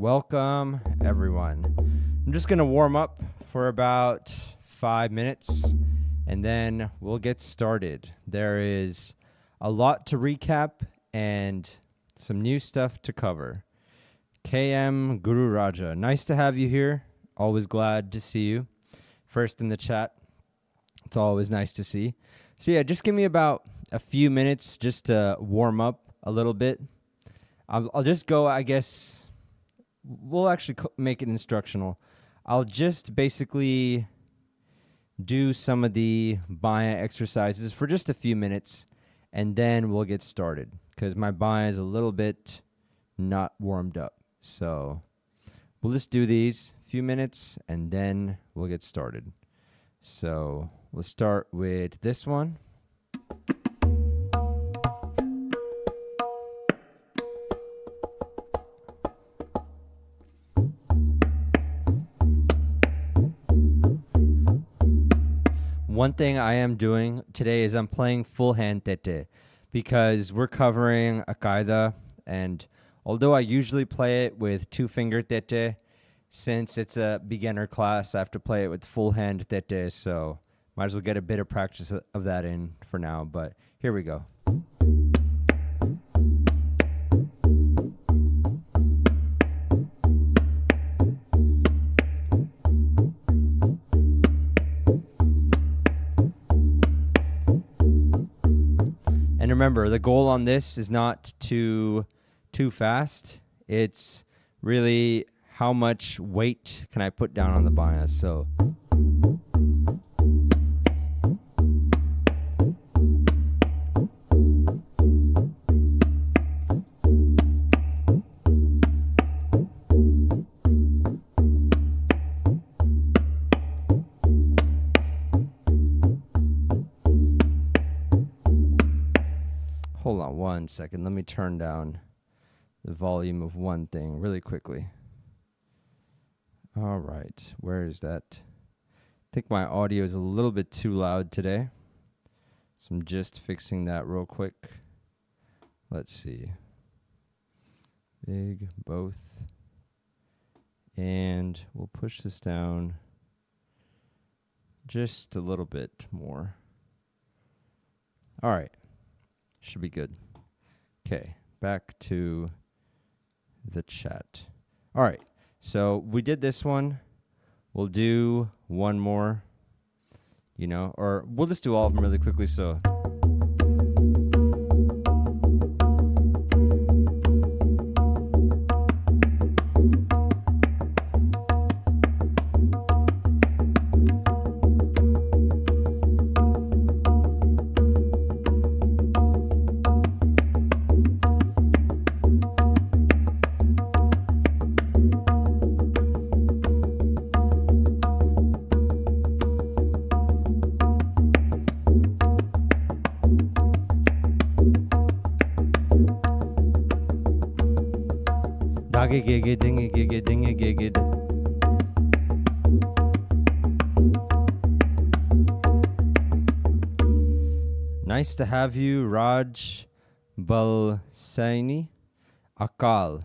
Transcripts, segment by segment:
welcome everyone. I'm just going to warm up for about 5 minutes and then we'll get started. There is a lot to recap and some new stuff to cover. KM Guru Raja, nice to have you here. Always glad to see you. First in the chat. It's always nice to see. So yeah, just give me about a few minutes just to warm up a little bit. I'll just go, I guess, we'll actually make it instructional. I'll just basically do some of the Baya exercises for just a few minutes, and then we'll get started, because my Baya is a little bit not warmed up. So we'll just do these few minutes, and then we'll get started. So we'll start with this one. One thing I am doing today is I'm playing full hand tete because we're covering a Kaida, and although I usually play it with 2-finger tete, since it's a beginner class, I have to play it with full hand tete, so might as well get a bit of practice of that in for now, but here we go. And remember, the goal on this is not too fast. It's really how much weight can I put down on the bias. So hold on 1 second. Let me turn down the volume of one thing really quickly. All right, where is that? I think my audio is a little bit too loud today, so I'm just fixing that real quick. Let's see. Big, both. And we'll push this down just a little bit more. All right. Should be good. Okay, back to the chat. All right, so we did this one. We'll do one more, or we'll just do all of them really quickly. So nice to have you, Raj Balsaini Akal.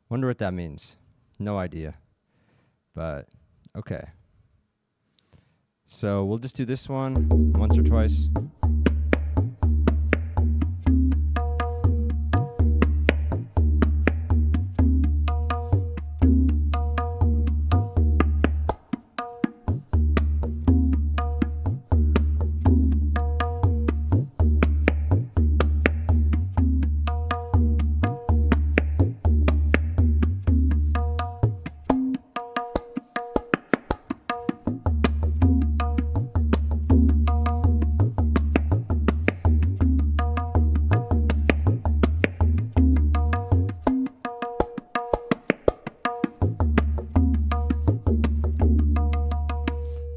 Wonder what that means. No idea. But okay. So we'll just do this one once or twice.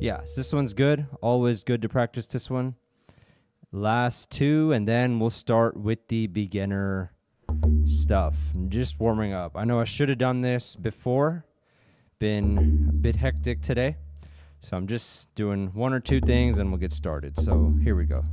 Yeah, so this one's good. Always good to practice this one. Last two, and then we'll start with the beginner stuff. I'm just warming up. I know I should have done this before. Been a bit hectic today. So I'm just doing one or two things and we'll get started. So here we go.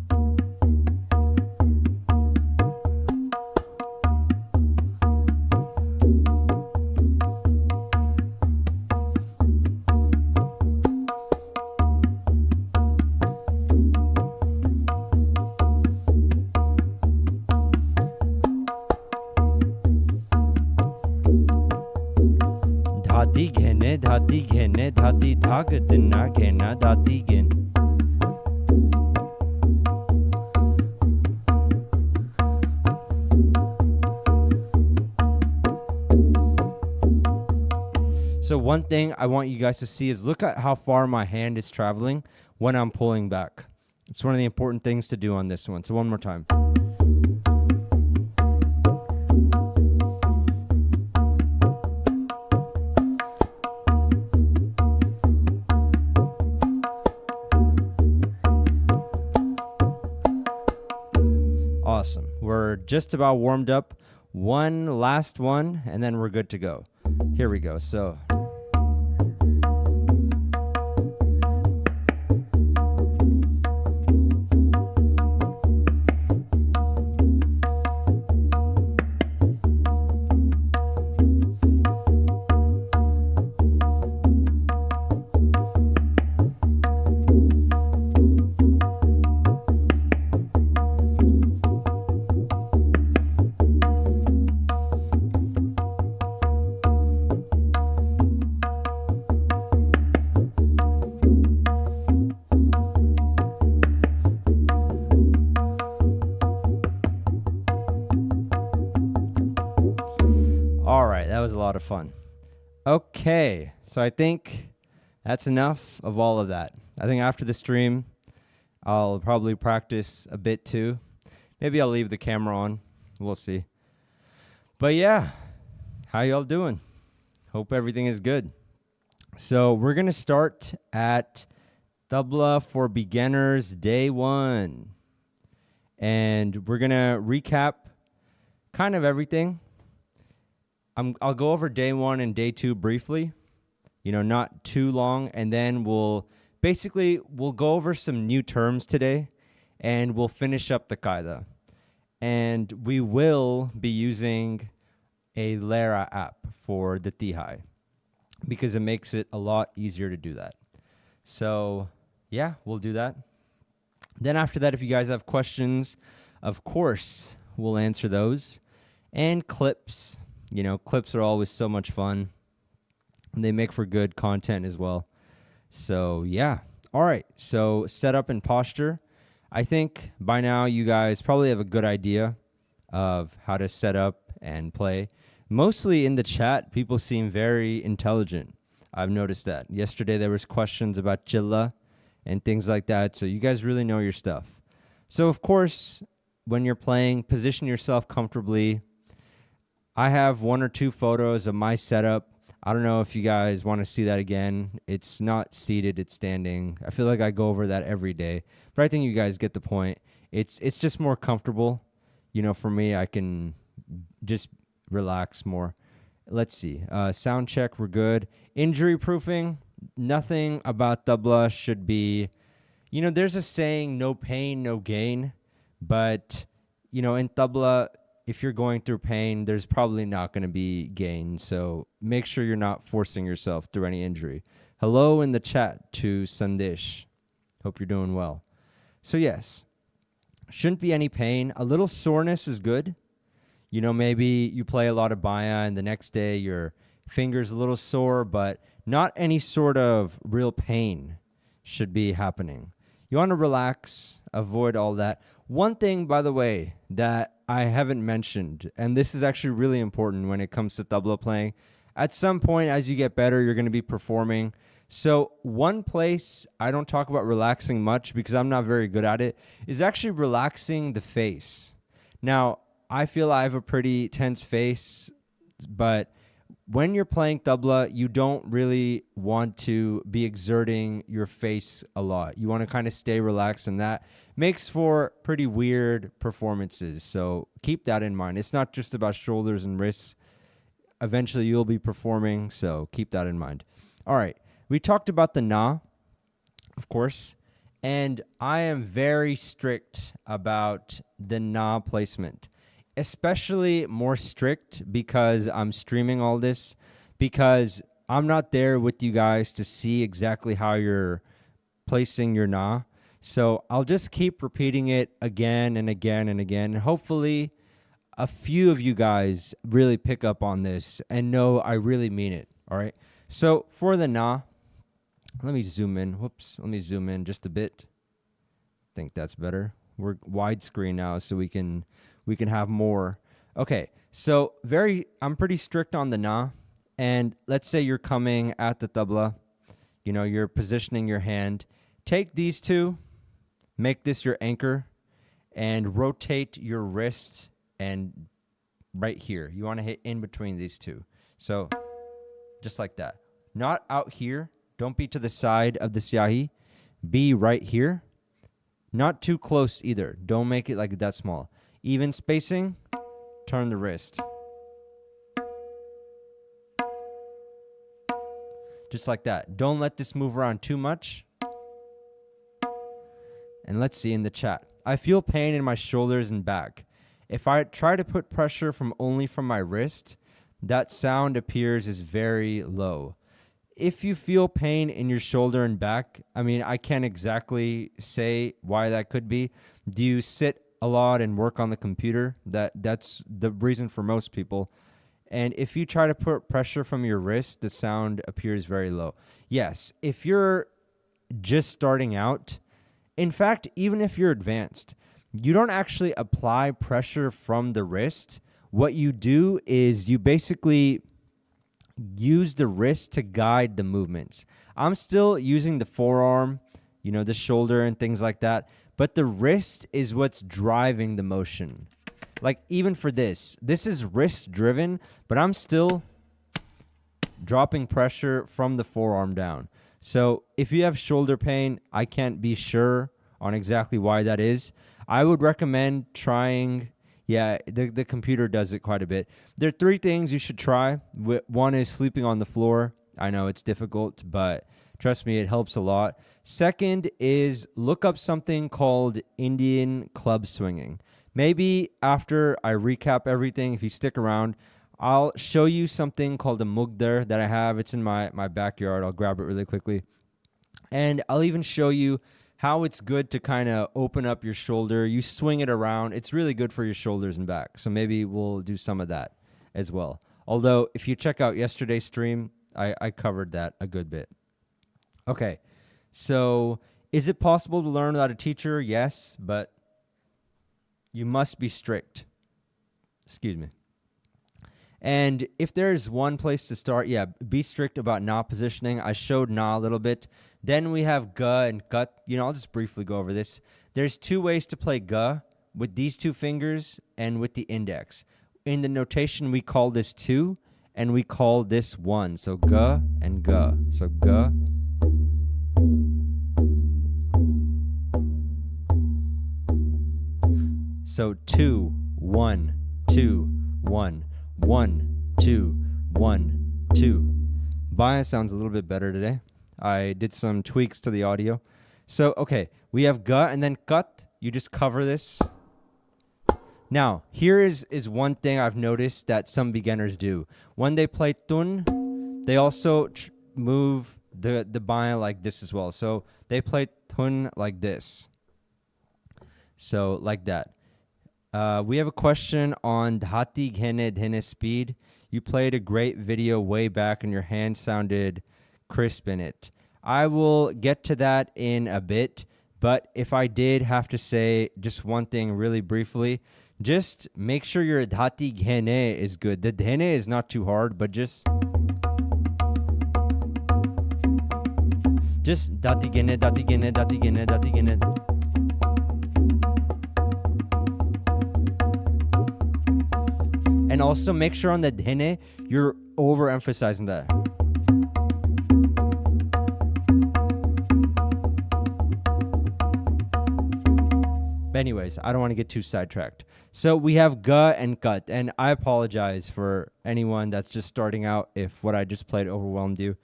dhati ghene dhati dhag dinna ghena dhati ghin. So one thing I want you guys to see is look at how far my hand is traveling when I'm pulling back. It's one of the important things to do on this one. So one more time. Awesome. We're just about warmed up. One last one, and then we're good to go. Here we go. So that was a lot of fun. Okay, so I think that's enough of all of that. I think after the stream, I'll probably practice a bit too. Maybe I'll leave the camera on. We'll see. But yeah, how y'all doing? Hope everything is good. So we're going to start at Tabla for Beginners Day 1. And we're going to recap kind of everything. I'll go over Day 1 and Day 2 briefly, not too long. And then we'll go over some new terms today, and we'll finish up the Kaida. And we will be using a Lera app for the Tihai because it makes it a lot easier to do that. So, yeah, we'll do that. Then after that, if you guys have questions, of course, we'll answer those. And clips. Clips are always so much fun. And they make for good content as well. So, yeah. All right. So, setup and posture. I think by now you guys probably have a good idea of how to set up and play. Mostly in the chat, people seem very intelligent. I've noticed that. Yesterday there was questions about Chilla and things like that. So you guys really know your stuff. So, of course, when you're playing, position yourself comfortably. I have 1 or 2 photos of my setup. I don't know if you guys want to see that again. It's not seated, it's standing. I feel like I go over that every day. But I think you guys get the point. It's just more comfortable. For me, I can just relax more. Let's see. Sound check, we're good. Injury proofing, nothing about Tabla should be... there's a saying, no pain, no gain. But, in Tabla... if you're going through pain, there's probably not going to be gain. So make sure you're not forcing yourself through any injury. Hello in the chat to Sandesh. Hope you're doing well. So yes, shouldn't be any pain. A little soreness is good. Maybe you play a lot of baya and the next day your finger's a little sore, but not any sort of real pain should be happening. You want to relax, avoid all that. One thing, by the way, that I haven't mentioned, and this is actually really important when it comes to tabla playing. At some point, as you get better, you're going to be performing. So one place I don't talk about relaxing much because I'm not very good at it is actually relaxing the face. Now, I feel I have a pretty tense face, but when you're playing tabla, you don't really want to be exerting your face a lot. You want to kind of stay relaxed, and that makes for pretty weird performances. So keep that in mind. It's not just about shoulders and wrists. Eventually, you'll be performing, so keep that in mind. All right. We talked about the na, of course, and I am very strict about the na placement. Especially more strict because I'm streaming all this, because I'm not there with you guys to see exactly how you're placing your na. So I'll just keep repeating it again and again and again. Hopefully a few of you guys really pick up on this and know I really mean it. All right. So for the na, let me zoom in. Whoops, let me zoom in just a bit. I think that's better. We're widescreen now, so we can have more. Okay, so I'm pretty strict on the na, and let's say you're coming at the tabla, you're positioning your hand. Take these two, make this your anchor, and rotate your wrist and right here. You want to hit in between these two. So just like that. Not out here. Don't be to the side of the siahi. Be right here. Not too close either. Don't make it like that small. Even spacing. Turn the wrist. Just like that. Don't let this move around too much. And let's see in the chat. I feel pain in my shoulders and back. If I try to put pressure only from my wrist, that sound appears as very low. If you feel pain in your shoulder and back, I can't exactly say why that could be. Do you sit a lot and work on the computer? That's the reason for most people. And if you try to put pressure from your wrist, the sound appears very low. Yes, if you're just starting out, in fact, even if you're advanced, you don't actually apply pressure from the wrist. What you do is you basically use the wrist to guide the movements. I'm still using the forearm, the shoulder and things like that, but the wrist is what's driving the motion. Like even for this is wrist driven, but I'm still dropping pressure from the forearm down. So if you have shoulder pain, I can't be sure on exactly why that is. I would recommend trying, the computer does it quite a bit. There are 3 things you should try. One is sleeping on the floor. I know it's difficult, but trust me, it helps a lot. Second is look up something called Indian club swinging. Maybe after I recap everything, if you stick around, I'll show you something called a mugdar that I have. It's in my backyard. I'll grab it really quickly. And I'll even show you how it's good to kind of open up your shoulder. You swing it around. It's really good for your shoulders and back. So maybe we'll do some of that as well. Although if you check out yesterday's stream, I covered that a good bit. Okay, so is it possible to learn without a teacher? Yes, but you must be strict. Excuse me. And if there's one place to start, be strict about na positioning. I showed na a little bit. Then we have ga and cut. I'll just briefly go over this. There's 2 ways to play ga, with these 2 fingers and with the index. In the notation, we call this 2, and we call this 1. So ga and ga. So ga. So 2, 1, 2, 1. 1, 2, 1, 2. Baya sounds a little bit better today. I did some tweaks to the audio. So, okay, we have ga and then cut. You just cover this. Now, here is one thing I've noticed that some beginners do. When they play tun, they also move the baya like this as well. So, they play tun like this. So, like that. We have a question on dhati ghene dhene speed. You played a great video way back and your hand sounded crisp in it. I will get to that in a bit, but if I did have to say just one thing really briefly, just make sure your dhati ghene is good. The dhene is not too hard, but just dhati ghene, dhati ghene, dhati ghene, dhati ghene. And also make sure on the dhene, you're overemphasizing that. Anyways, I don't want to get too sidetracked. So we have ga and cut. And I apologize for anyone that's just starting out if what I just played overwhelmed you.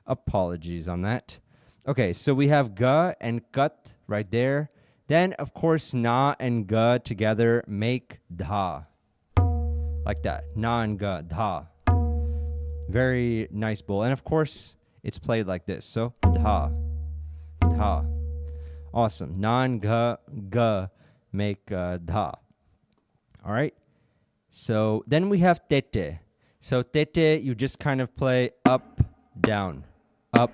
Apologies on that. Okay, so we have ga and cut right there. Then, of course, na and ga together make dha. Like that. Na and ga, dha. Very nice bowl. And of course, it's played like this. So, dha. Dha. Awesome. Na and ga make dha. All right. So, then we have tete. So, tete, you just kind of play up, down, up.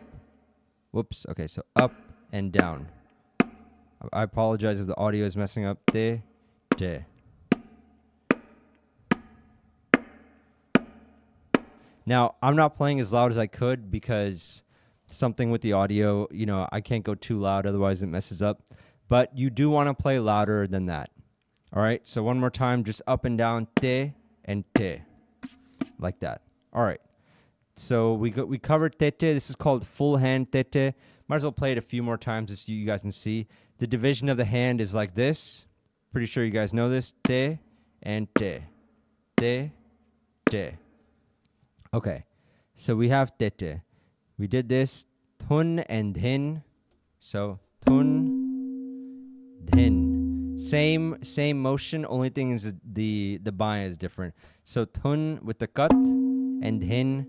Whoops. Okay, so up and down. I apologize if the audio is messing up. Te, te. Now, I'm not playing as loud as I could because something with the audio, I can't go too loud, otherwise it messes up. But you do want to play louder than that. All right, so one more time, just up and down, te and te, like that. All right, so we covered tete. This is called full hand tete. Might as well play it a few more times just so you guys can see. The division of the hand is like this. Pretty sure you guys know this. Te and te, te, te. Okay, so we have tete. We did this, tun and dhin. So tun, dhin. Same motion, only thing is the baya is different. So tun with the cut and dhin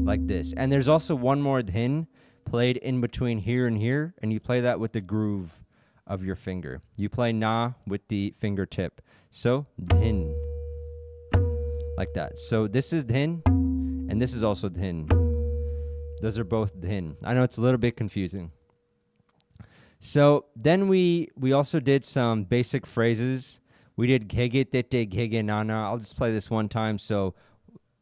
like this. And there's also one more dhin played in between here and here, and you play that with the groove of your finger. You play na with the fingertip. So dhin, like that. So this is dhin, and this is also dhin. Those are both dhin. I know it's a little bit confusing. So then we also did some basic phrases. We did gege tete, gege nana. I'll just play this one time. So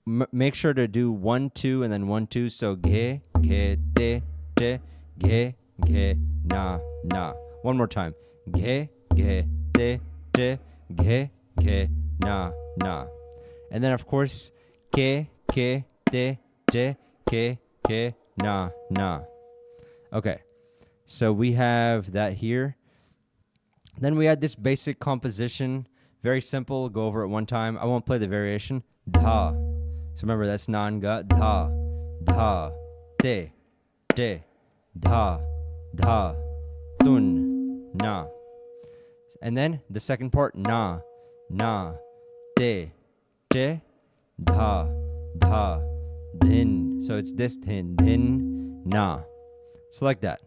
make sure to do 1, 2, and then 1, 2. So ge, ge, te, te, ge, ge, na, na. One more time. Ge, ge, te, te, ge, ge, na, na. And then, of course, ke, te, te, ke, na, na. Okay. So we have that here. Then we had this basic composition. Very simple. Go over it one time. I won't play the variation. Dha. So remember, that's non-ga. Dha. Dha. Te. Te. Dha. Dha. Tun. Na. And then the second part. Na. Na. Te. Te. Dha. Dha. Dhin. So it's this dhin. Dhin. Na. So like that.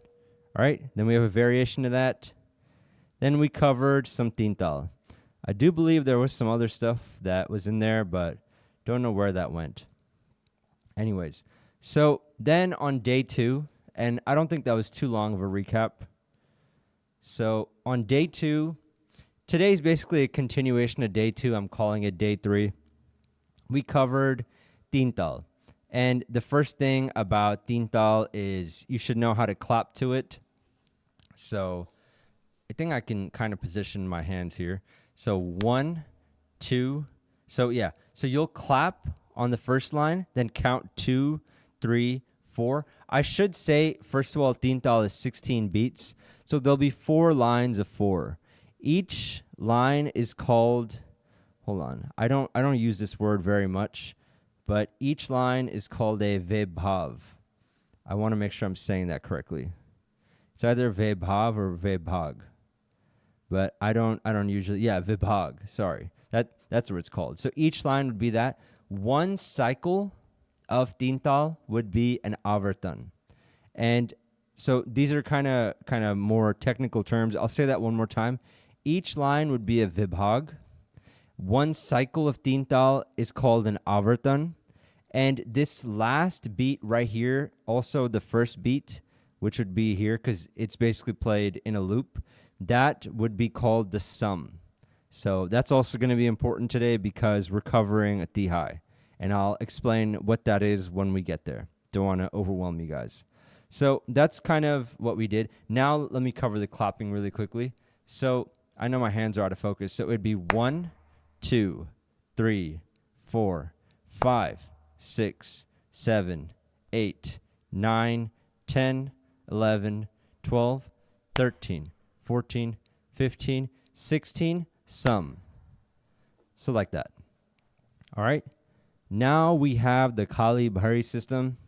All right, then we have a variation of that. Then we covered some Teentaal. I do believe there was some other stuff that was in there, but don't know where that went. Anyways, so then on day 2, and I don't think that was too long of a recap. So on day 2, today's basically a continuation of day 2. I'm calling it day 3. We covered Teentaal. And the first thing about Teentaal is you should know how to clap to it. So I think I can kind of position my hands here. So 1, 2. So yeah. So you'll clap on the first line, then count 2, 3, 4. I should say, first of all, Teentaal is 16 beats. So there'll be 4 lines of 4. Each line is called, hold on. I don't use this word very much, but each line is called a vibhav. I want to make sure I'm saying that correctly. It's either vibhav or vibhag, but I don't usually. Yeah, vibhag. Sorry, that's what it's called. So each line would be that. One cycle of Teentaal would be an avartan, and so these are kind of more technical terms. I'll say that one more time. Each line would be a vibhag. One cycle of Teentaal is called an avartan, and this last beat right here, also the first beat, which would be here because it's basically played in a loop, that would be called the sum. So that's also going to be important today because we're covering a Tihai, and I'll explain what that is when we get there. Don't want to overwhelm you guys. So that's kind of what we did. Now let me cover the clapping really quickly. So I know my hands are out of focus. So it would be 1, 2, 3, 4, 5, 6, 7, 8, 9, 10, 11, 12, 13, 14, 15, 16, sum. So like that. All right. Now we have the Kali Bhari system.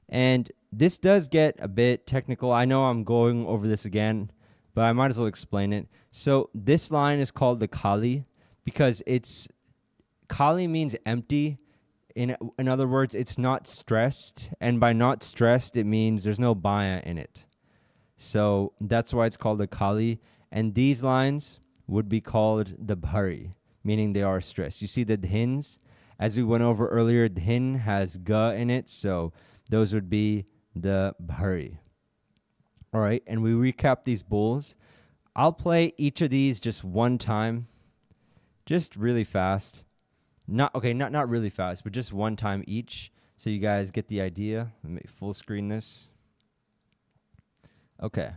And this does get a bit technical. I know I'm going over this again, but I might as well explain it. So this line is called the Kali because Kali means empty. In other words, it's not stressed. And by not stressed, it means there's no baya in it. So that's why it's called the Kali. And these lines would be called the Bhari, meaning they are stressed. You see the dhins, as we went over earlier, dhin has ga in it. So those would be the bhari. All right, and we recap these bowls. I'll play each of these just one time, just really fast. Not really fast, but just one time each, so you guys get the idea. Let me full screen this. Okay.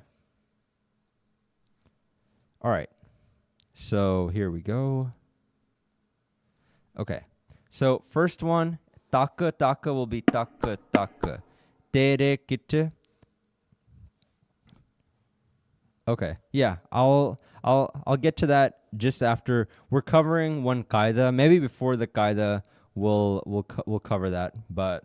All right. So here we go. Okay. So first one, taka taka will be taka taka. Tere kitte. Okay. Yeah, I'll get to that just after we're covering one Kaida. Maybe before the Kaida we'll cover that, but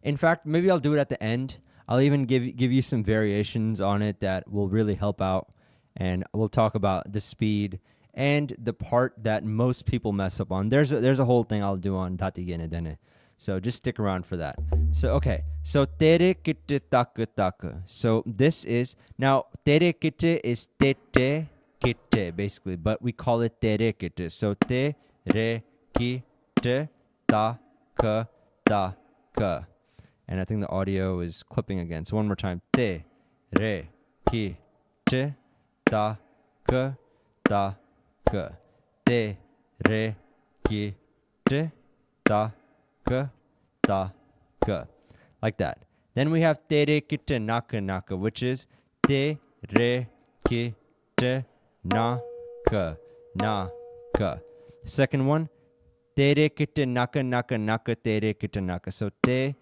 in fact, maybe I'll do it at the end. I'll even give you some variations on it that will really help out, and we'll talk about the speed and the part that most people mess up on. There's a whole thing I'll do on Tati Gene Dene. So just stick around for that. So okay, so tere kitte taka taka. So this is, now tere kitte is tete kitte basically, but we call it tere kitte. So tere kitte taka taka. And I think the audio is clipping again. So one more time. Tere kitte taka taka. Tere kitte taka taka. Like that. Then we have tere kitte naka naka, which is tere kitte naka naka. Second one, tere kitte naka naka naka tere kitte naka. So tere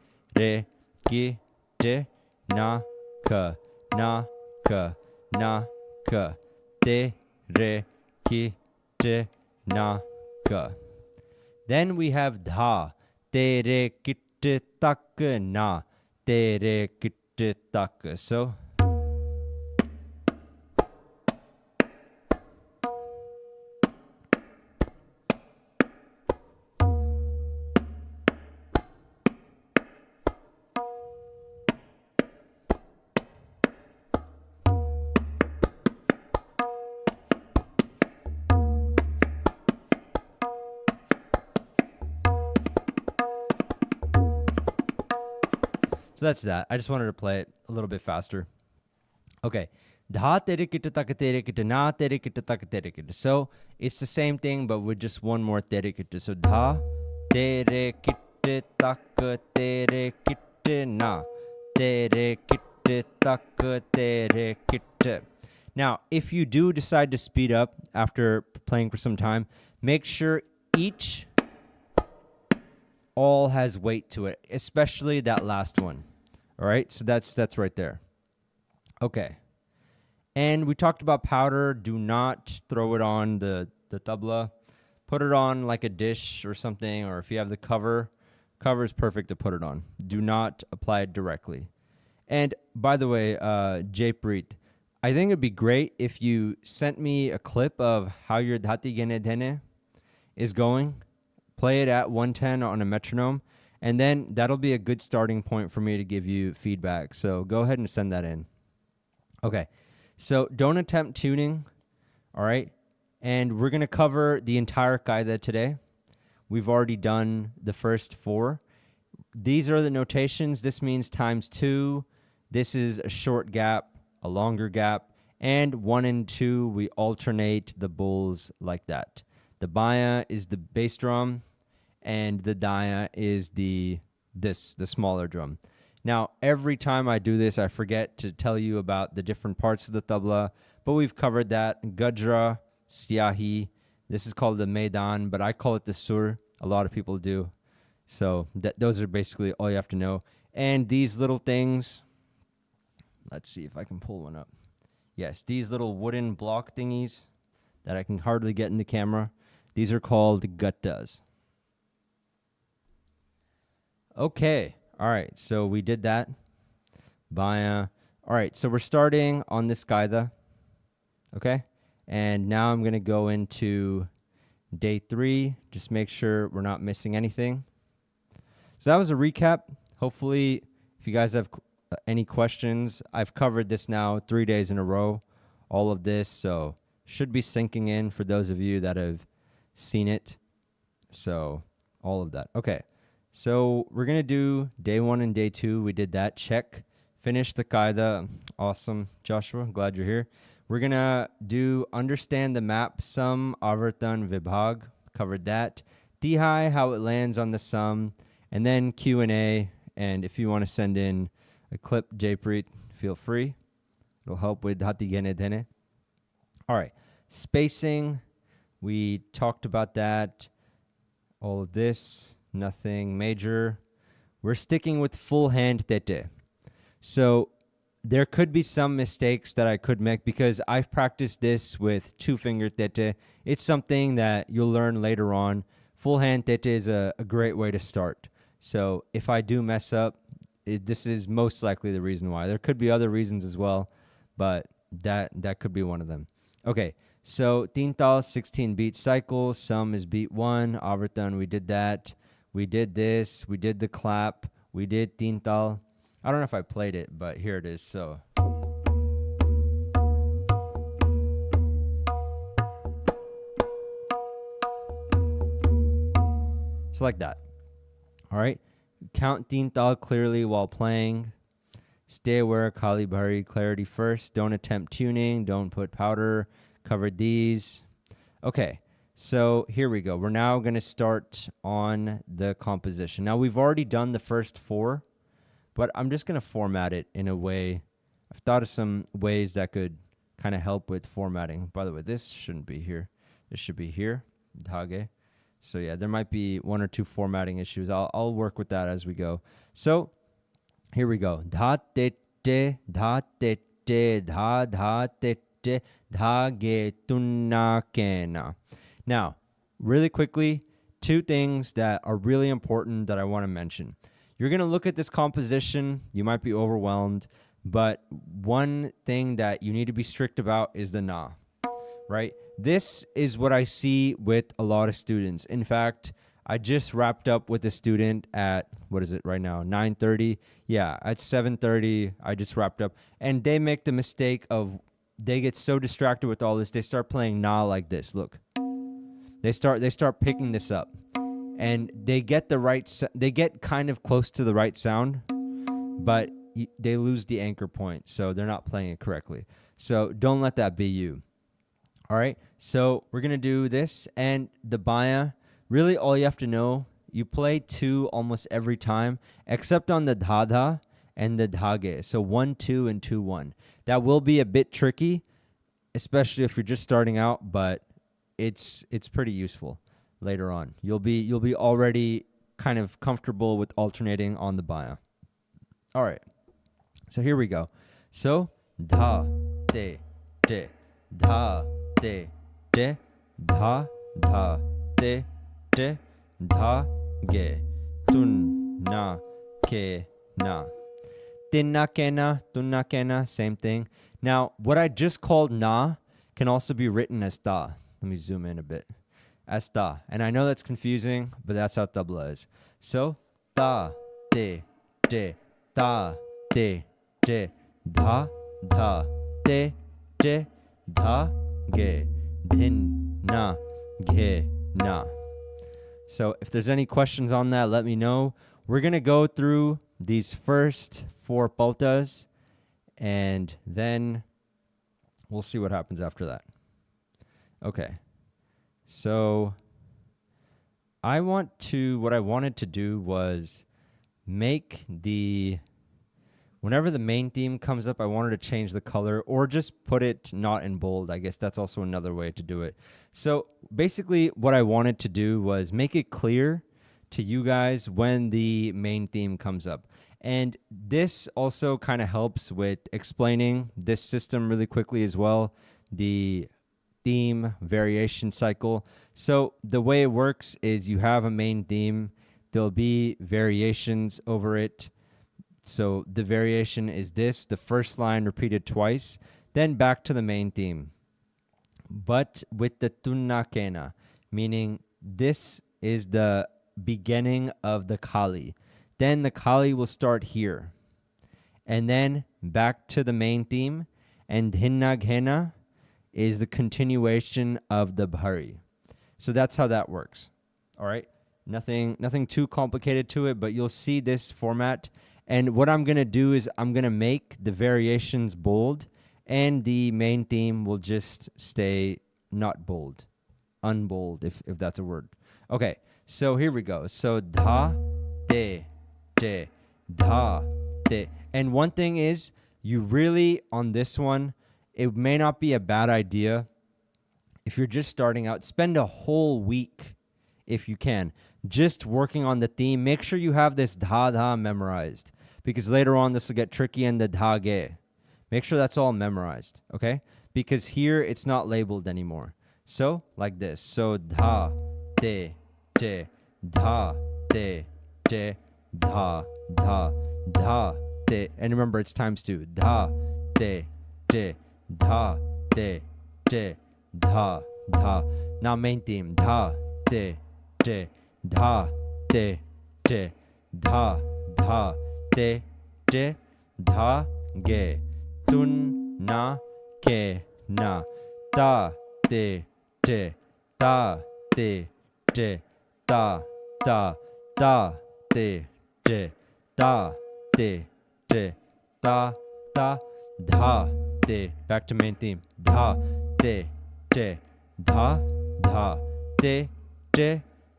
kitte naka naka naka. Tere kitte naka. Then we have dha. Tere kitte taka na. Tere kitte taka. So that's that. I just wanted to play it a little bit faster. Okay. Dha tere kitte taka tere kitte na tere kitte taka tere kitte. So it's the same thing, but with just one more tere kitte. So dha tere kitte taka tere kitte na tere kitte taka tere kitte. Now, if you do decide to speed up after playing for some time, make sure each all has weight to it, especially that last one. All right, so that's right there. Okay. And we talked about powder. Do not throw it on the tabla. Put it on like a dish or something, or if you have the cover is perfect to put it on. Do not apply it directly. And by the way, Jaypreet, I think it'd be great if you sent me a clip of how your dhati gene dene is going. Play it at 110 on a metronome, and then that'll be a good starting point for me to give you feedback. So go ahead and send that in. Okay, so don't attempt tuning, all right? And we're going to cover the entire Kaida today. We've already done the first 4. These are the notations. This means times 2. This is a short gap, a longer gap, and 1 and 2, we alternate the bowls like that. The baya is the bass drum, and the daya is the smaller drum. Now, every time I do this, I forget to tell you about the different parts of the tabla, but we've covered that. Gajra, siyahi, this is called the maidan, but I call it the sur. A lot of people do. So those are basically all you have to know. And these little things, let's see if I can pull one up. Yes, these little wooden block thingies that I can hardly get in the camera, these are called gattas. Okay, all right, so we did that. Baya. All right, so we're starting on this Kaida, okay? And now I'm going to go into day 3. Just make sure we're not missing anything. So that was a recap. Hopefully, if you guys have any questions, I've covered this now 3 days in a row, all of this, so should be sinking in for those of you that have seen it. So all of that. Okay, So we're going to do day 1 and day 2. We did that. Check. Finish the Kaida. Awesome, Joshua. Glad you're here. We're going to do understand the map, sum, avartan, vibhag. Covered that. Tihai, how it lands on the sum. And then Q&A. And if you want to send in a clip, Jaypreet, feel free. It'll help with hati gene dene. All right. Spacing. We talked about that. All of this. Nothing major. We're sticking with full hand tete. So there could be some mistakes that I could make because I've practiced this with 2-finger tete. It's something that you'll learn later on. Full hand tete is a great way to start. So if I do mess up, this is most likely the reason why. There could be other reasons as well, but that could be one of them. Okay, so Teentaal, 16-beat cycle. Sum is beat 1. Avartan, we did that. We did this. We did the clap. We did Teentaal. I don't know if I played it, but here it is. So like that. All right. Count Teentaal clearly while playing. Stay aware, Kali Bahari, clarity first. Don't attempt tuning. Don't put powder. Cover these. Okay. So here we go. We're now going to start on the composition. Now, we've already done the first 4, but I'm just going to format it in a way. I've thought of some ways that could kind of help with formatting. By the way, this shouldn't be here. This should be here. Dhage. So, yeah, there might be 1 or 2 formatting issues. I'll work with that as we go. So, here we go. Dha te te, dha te te, dha te te, dhage tunna kena. Now, really quickly, 2 things that are really important that I want to mention. You're going to look at this composition. You might be overwhelmed, but one thing that you need to be strict about is the na, right? This is what I see with a lot of students. In fact, I just wrapped up with a student at, what is it right now, 9:30? Yeah, at 7:30, I just wrapped up. And they make the mistake of, they get so distracted with all this, they start playing na like this. Look. They start picking this up, and they get they get kind of close to the right sound, but they lose the anchor point, so they're not playing it correctly. So don't let that be you. All right. So we're gonna do this, and the baya. Really, all you have to know, you play 2 almost every time, except on the dhadha and the dhage. So 1-2 and 2-1. That will be a bit tricky, especially if you're just starting out, but it's pretty useful later on. You'll be already kind of comfortable with alternating on the baya. All right. So here we go. So dha te te, dha te te, dha te te, dha ge tun na ke na. Tinna kena, tunna kena, same thing. Now, what I just called na can also be written as ta. Let me zoom in a bit. As ta. And I know that's confusing, but that's how tabla is. So, ta, te, te, ta, te, te, dha, te, te, dha, ge, dhin, na, ge, na. So, if there's any questions on that, let me know. We're going to go through these first 4 paltas, and then we'll see what happens after that. Okay, so what I wanted to do was make whenever the main theme comes up, I wanted to change the color or just put it not in bold. I guess that's also another way to do it. So basically what I wanted to do was make it clear to you guys when the main theme comes up. And this also kind of helps with explaining this system really quickly as well. The theme variation cycle. So the way it works is you have a main theme. There'll be variations over it. So the variation is this, the first line repeated twice, then back to the main theme. But with the tunna kena, meaning this is the beginning of the kali. Then the kali will start here. And then back to the main theme. And hinna ghena is the continuation of the bhari. So that's how that works. All right. Nothing too complicated to it, but you'll see this format. And what I'm going to do is I'm going to make the variations bold, and the main theme will just stay not bold, unbold, if that's a word. Okay, so here we go. So da, de, da, de. And one thing is, you really, on this one, it may not be a bad idea if you're just starting out, spend a whole week, if you can, just working on the theme. Make sure you have this da memorized, because later on this will get tricky in the da ge. Make sure that's all memorized, okay? Because here it's not labeled anymore. So, like this. So, da, de, da, de, da, de. And remember, it's times 2. Da, de, da, de, da. Now main theme. Da, de, da, de, da, de, da, ge. Tun, na, ke, na. Da, de, da, de, da, de, da, de. Back to main theme. Da, de, da, de,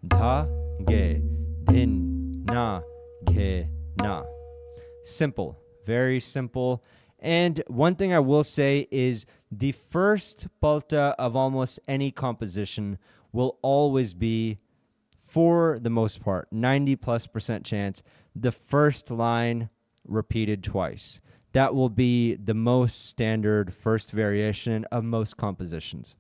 da, ge. Din, na, ge, na. Simple. Very simple. And one thing I will say is the first palta of almost any composition will always be, for the most part, 90+% chance, the first line repeated twice. That will be the most standard first variation of most compositions.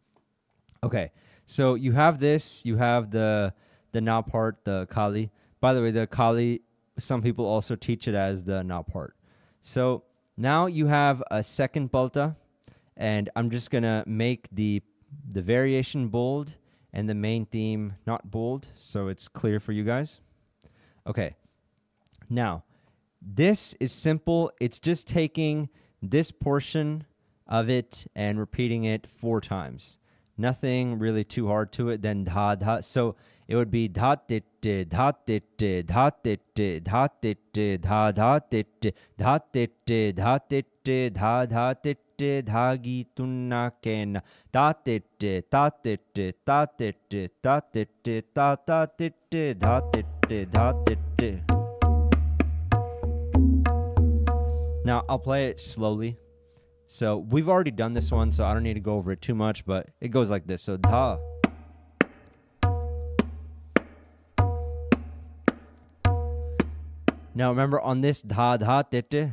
Okay, so you have this, you have the na part, the kali. By the way, the kali, some people also teach it as the na part. So now you have a second palta, and I'm just going to make the variation bold and the main theme not bold, so it's clear for you guys. Okay, now this is simple. It's just taking this portion of it and repeating it 4 times. Nothing really too hard to it. Then da. So it would be da da da da da da da da da da da da da da da da da da gi tunna ken da da da da da da da da da da da. Now I'll play it slowly. So we've already done this one, so I don't need to go over it too much, but it goes like this. So da. Now remember on this da da da.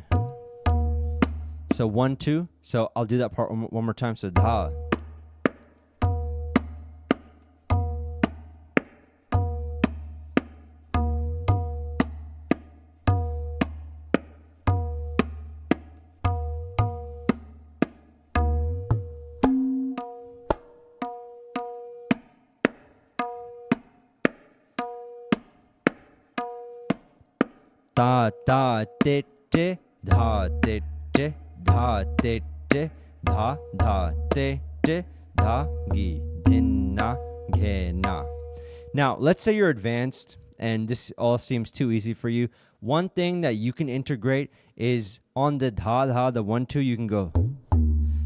So 1 2. So I'll do that part one more time. So da. Da da de de da de de da de de da da de de da gi din na ge na. Now let's say you're advanced and this all seems too easy for you. One thing that you can integrate is on the da, the 1 2, you can go.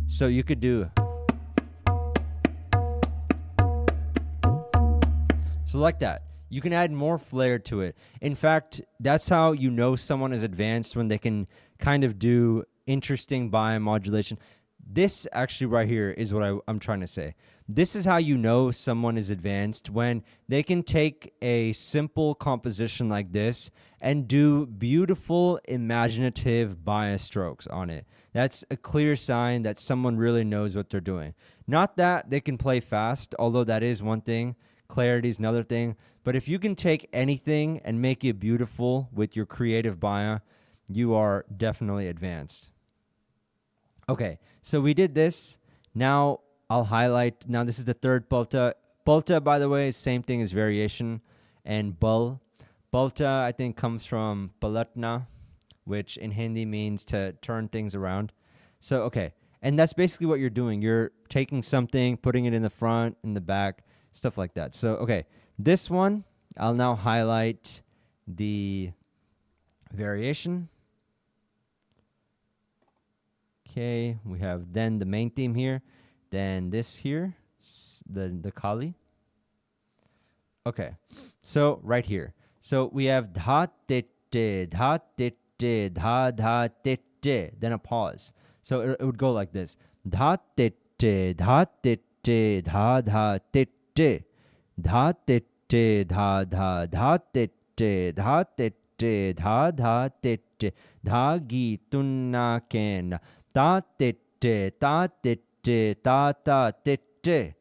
So you could do. So like that. You can add more flair to it. In fact, that's how you know someone is advanced, when they can kind of do interesting biomodulation. This actually right here is what I'm trying to say. This is how you know someone is advanced, when they can take a simple composition like this and do beautiful, imaginative bias strokes on it. That's a clear sign that someone really knows what they're doing. Not that they can play fast, although that is one thing. Clarity is another thing. But if you can take anything and make it beautiful with your creative baya, you are definitely advanced. Okay, so we did this. Now I'll highlight. Now this is the third palta. Palta, by the way, is same thing as variation. And bul. Palta, I think, comes from palatna, which in Hindi means to turn things around. So, okay. And that's basically what you're doing. You're taking something, putting it in the front, in the back, stuff like that. So, okay, this one, I'll now highlight the variation. Okay, we have then the main theme here, then this here, the Kali. Okay, so right here. So we have dha te te, dha te te, dha dha te te, then a pause. So it would go like this. Dha te te, dha te te, dha dha te te, dha te te, dha dha, dha te te, dha te te, dha dha te te, dha gi tunna ken, ta te te, ta te te, ta ta te te,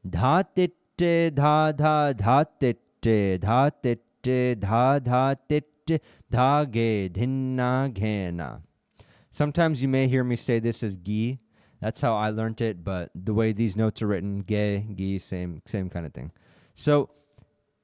dha te te, dha dha, dha te te, dha te te, dha dha te te, dha ge dhinna ghena. Sometimes you may hear me say this as gi. That's how I learned it, but the way these notes are written, ge, gi, same kind of thing. So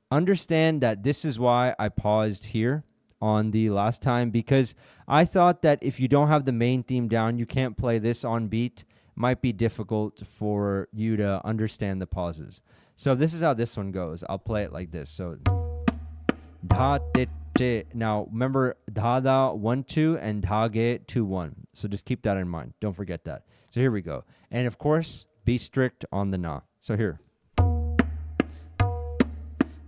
understand that this is why I paused here on the last time, because I thought that if you don't have the main theme down, you can't play this on beat. It might be difficult for you to understand the pauses. So this is how this one goes. I'll play it like this. So dha te te. Now remember dha da 1 2 and dha ge 2 1. So just keep that in mind. Don't forget that. So here we go. And of course, be strict on the na. So here.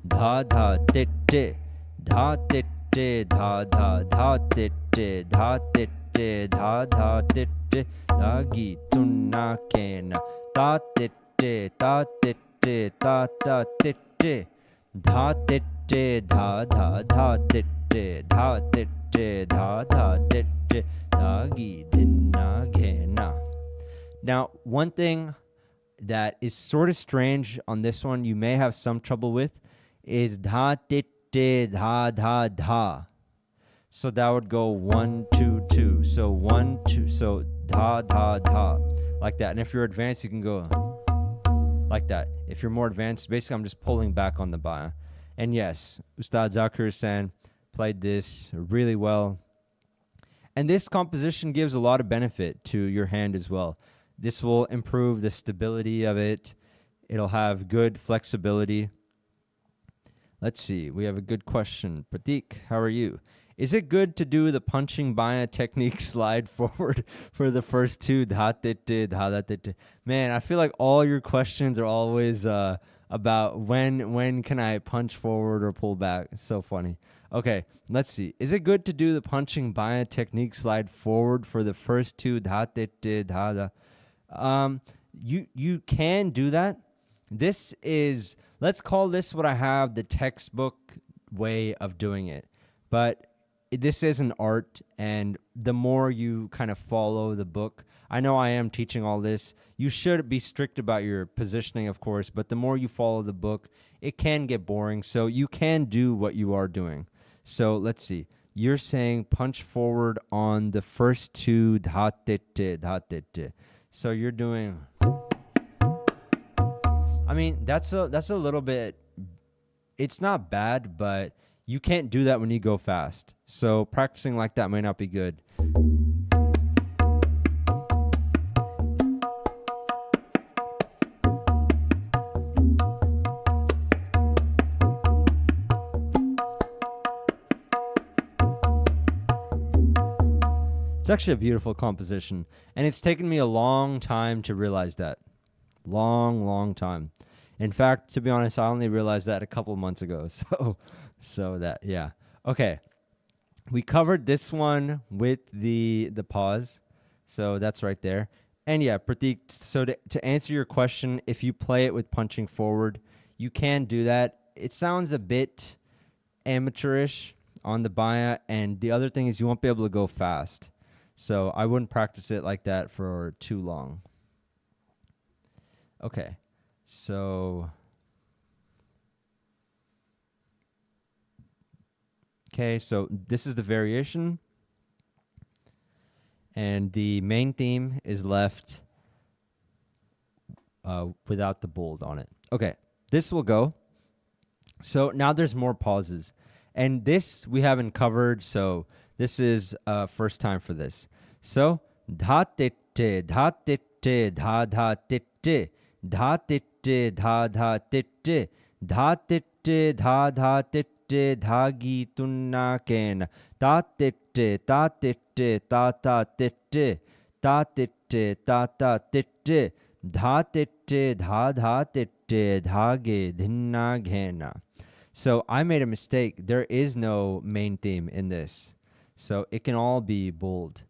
Dha dha te te, dha te te, dha dha, dha te te, dha te te, dha dha te te, dha gi tunna kena, ta te te, ta te te, ta ta te te, dha te te, dha dha, dha te te, dha te te, dha dha te te, dha gi dhinna ghena. Now, one thing that is sort of strange on this one, you may have some trouble with, is dha te te, dha dha dha. So that would go 1 2 2. So 1 2. So dha dha dha, like that. And if you're advanced, you can go like that. If you're more advanced, basically I'm just pulling back on the baya. And yes, Ustad Zakir San played this really well. And this composition gives a lot of benefit to your hand as well. This will improve the stability of it. It'll have good flexibility. Let's see. We have a good question. Pratik, how are you? Is it good to do the punching baya technique slide forward for the first two? Man, I feel like all your questions are always about when can I punch forward or pull back. It's so funny. Okay, let's see. Is it good to do the punching baya technique slide forward for the first two? You can do that. This is, let's call this what I have, the textbook way of doing it. But this is an art, and the more you kind of follow the book, I know I am teaching all this. You should be strict about your positioning, of course, but the more you follow the book, it can get boring. So you can do what you are doing. So let's see. You're saying punch forward on the first two. So you're doing, I mean, that's a little bit, it's not bad, but you can't do that when you go fast. So practicing like that may not be good. It's actually a beautiful composition, and it's taken me a long time to realize that. Long time. In fact, to be honest, I only realized that a couple months ago. So that, yeah. Okay. We covered this one with the pause. So that's right there. And yeah, Pratik, so to answer your question, if you play it with punching forward, you can do that. It sounds a bit amateurish on the baya, and the other thing is you won't be able to go fast. So I wouldn't practice it like that for too long. Okay, so this is the variation, and the main theme is left without the bold on it. Okay, this will go. So now there's more pauses, and this we haven't covered, so this is first time for this. So dha te te, dha te te, dha dha te te, dha te te, dha dha te te, Dha titte, dha dha titte, dhagi tunna kena. Ta titte, ta titte, ta ta titte. Ta titte, ta ta titte. Dha titte, dha dha titte, dhage dhinna ghena. So I made a mistake. There is no main theme in this. So it can all be bold.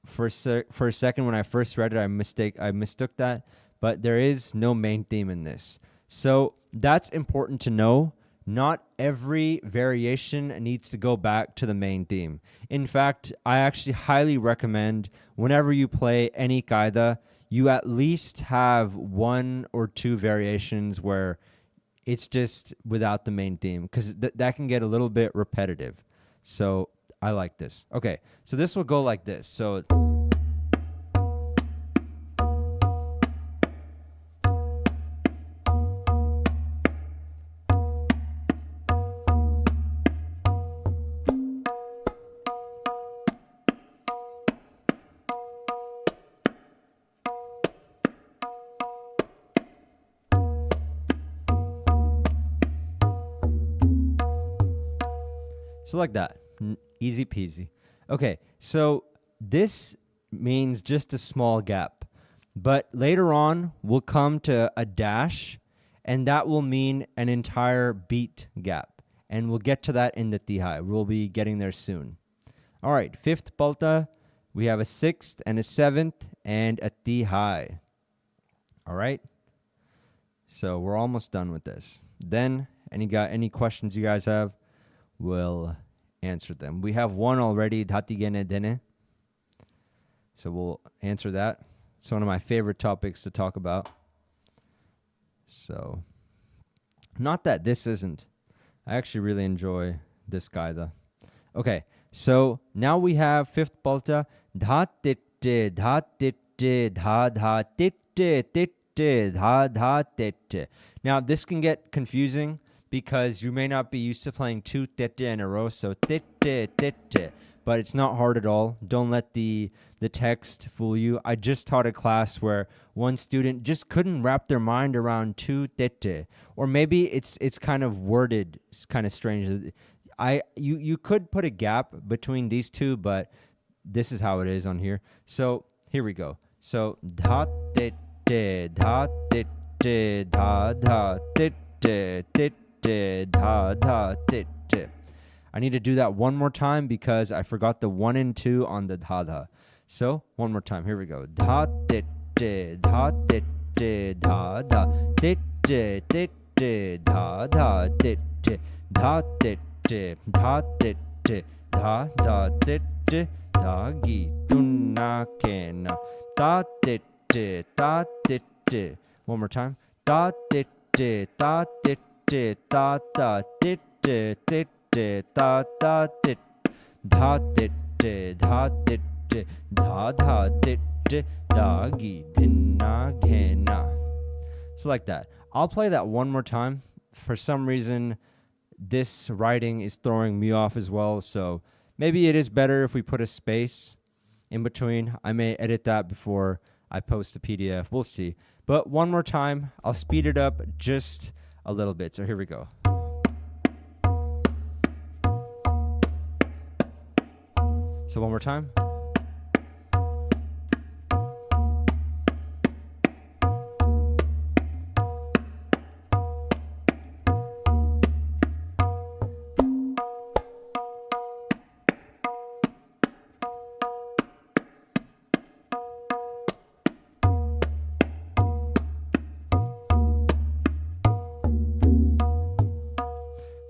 For a second when I first read it, I mistook that, but there is no main theme in this. So that's important to know. Not every variation needs to go back to the main theme. In fact, I actually highly recommend whenever you play any Kaida, you at least have one or two variations where it's just without the main theme, because that can get a little bit repetitive. So I like this. Okay, so this will go like this. So like that. Easy peasy. Okay, so this means just a small gap. But later on, we'll come to a dash, and that will mean an entire beat gap. And we'll get to that in the Tihai. We'll be getting there soon. All right, fifth palta, we have a sixth and a seventh and a Tihai. All right? So we're almost done with this. Then, any questions you guys have, we'll answer them. We have one already, dhatigene dene. So we'll answer that. It's one of my favorite topics to talk about. So, not that this isn't. I actually really enjoy this Kaida. Okay, so now we have fifth palta, dha titte, dha titte, dha dha titte, titte, dha dha titte. Now this can get confusing because you may not be used to playing two tete in a row, so tete, tete. But it's not hard at all. Don't let the text fool you. I just taught a class where one student just couldn't wrap their mind around two tete. Or maybe it's kind of worded kind of strange. You could put a gap between these two, but this is how it is on here. So here we go. So dha tete, dha tete, dha dha tete, tete. Dha dha tit tit. I need to do that one more time because I forgot the 1 and 2 on the dha dha. So one more time. Here we go. Dha tit tit, dha tit tit, dha dha tit tit, tit tit, dha dha tit tit, dha tit tit, dha tit tit, dha dha tit tit, dhagi tunna kena, ta tit tit, ta tit tit. One more time. Ta tit tit, ta tit tit, ta ta tit tit, tit tit, ta ta tit, dha tit tit, dha tit tit, dha dha tit tit, dhagi dhinna ghena. So like that. I'll play that one more time. For some reason, this writing is throwing me off as well, so maybe it is better if we put a space in between. I may edit that before I post the PDF. We'll see. But one more time, I'll speed it up just a little bit. So here we go. So one more time.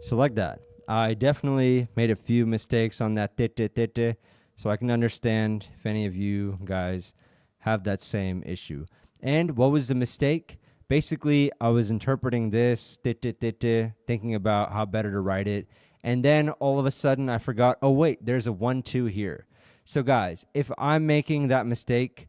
So like that. I definitely made a few mistakes on that tete, so I can understand if any of you guys have that same issue. And what was the mistake? Basically, I was interpreting this tete, thinking about how better to write it, and then all of a sudden I forgot, oh wait, there's a 1-2 here. So guys, if I'm making that mistake,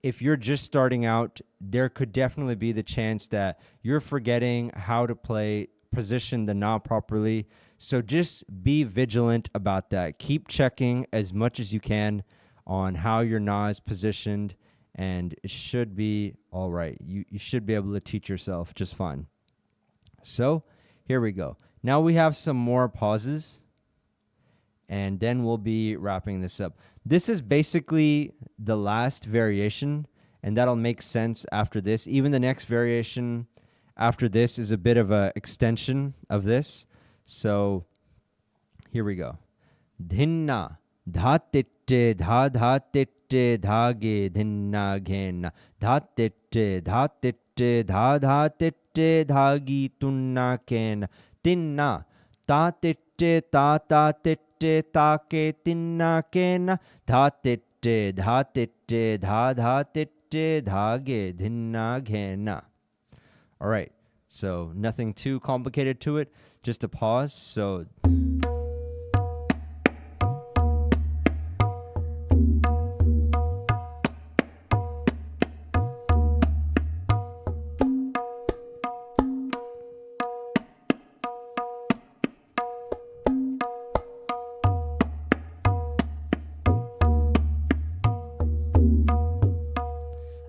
if you're just starting out, there could definitely be the chance that you're forgetting how to position the na properly. So just be vigilant about that. Keep checking as much as you can on how your na is positioned, and it should be all right. You should be able to teach yourself just fine. So here we go. Now we have some more pauses, and then we'll be wrapping this up. This is basically the last variation, and that'll make sense after this. Even the next variation after this is a bit of an extension of this. So here we go. Dhinna, dhatitte, dha dhatitte, dhage, dhinna, ghenna, dhatitte, dhatitte, dha dhatitte, dhagi, tunna, ken, tinna, tatitte, ta tatitte, take, tinna, ken, dhatitte, dhatitte, dha dhatitte, dhage, dhinna, ghenna. All right, so nothing too complicated to it, just a pause. So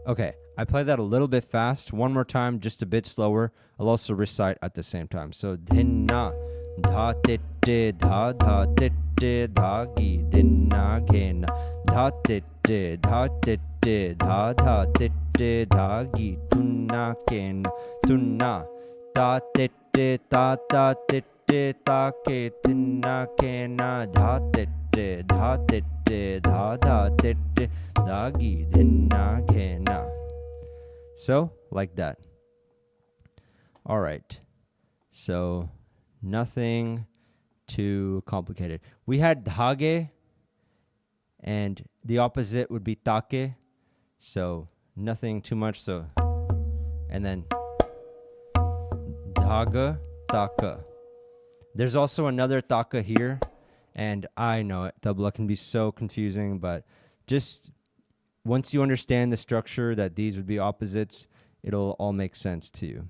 okay, I play that a little bit fast. One more time, just a bit slower. I'll also recite at the same time. So, dhinna, dha titte, dha dha titte, dhagi, dhinna, ghenna, dha titte, dha titte, dha dha titte, dhagi, tunna, ken, tunna, ta titte, ta ta titte, take, tinna, kena, dha titte, dha titte, dha dha titte, dhagi, dhinna, ghenna. So, like that. All right. So, nothing too complicated. We had dhage, and the opposite would be take. So, nothing too much. So, and then dhaga, taka. There's also another taka here, and I know it. Tabla can be so confusing, but just once you understand the structure that these would be opposites, it'll all make sense to you.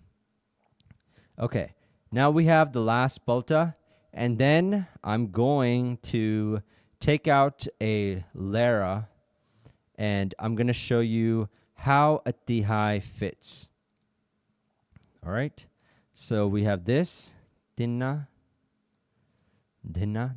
Okay, now we have the last palta, and then I'm going to take out a lera, and I'm going to show you how a tihai fits. All right, so we have this, dinna, dinna,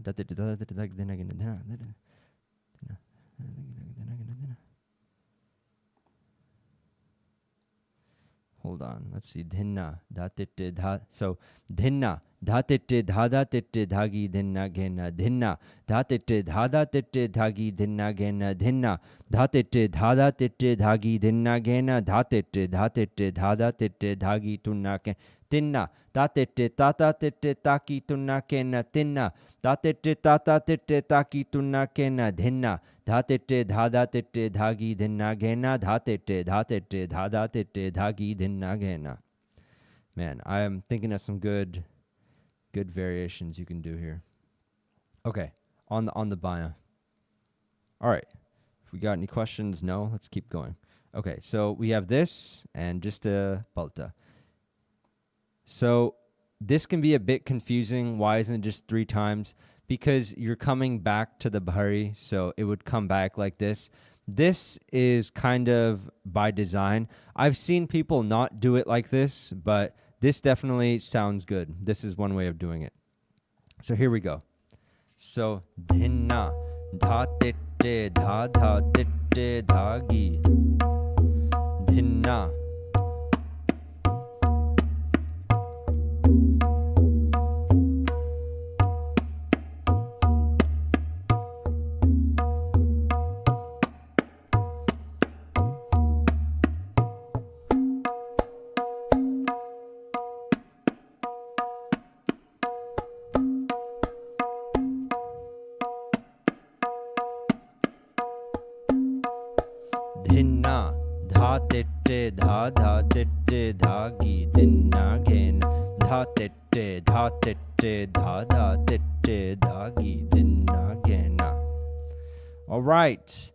hold on, let's see. Dhinna, dhatitte, dha. So, dhinna, dhatitte, dha dhatitte, dhagi, dhinna, ghenna. Dhinna, dhatitte, dha dhatitte, dhagi, dhinna, ghenna. Dhinna, dhatitte, dha dhatitte, dhagi, dhinna, ghenna. Dhatitte, dhatitte, dha dhatitte, dhagi, tunna, ken. Tinna, dhatitte, ta dhatitte, taki, tunna, kenna. Tinna, dhatitte, ta dhatitte, taki, tunna, kenna. Dhinna, dhatitte, dha dhatitte, dhagi, dhinna, ghenna. Dhatitte, dhatitte, dha dhatitte, dhagi, dhinna, ghenna. Man, I am thinking of some good variations you can do here. Okay, on the baya. All right, if we got any questions, no, let's keep going. Okay, so we have this and just a palta. So this can be a bit confusing. Why isn't it just 3 times? Because you're coming back to the bahari, so it would come back like this. This is kind of by design. I've seen people not do it like this, but this definitely sounds good. This is one way of doing it. So here we go. So dhinna, dha titte, dha dha titte, dhagi, dhinna. Dhinna, dha titte, dha dha titte, dhagi, dhinna, ghen. Dha titte, dha titte, dha dha titte, dhagi, dhinna, gena. All right.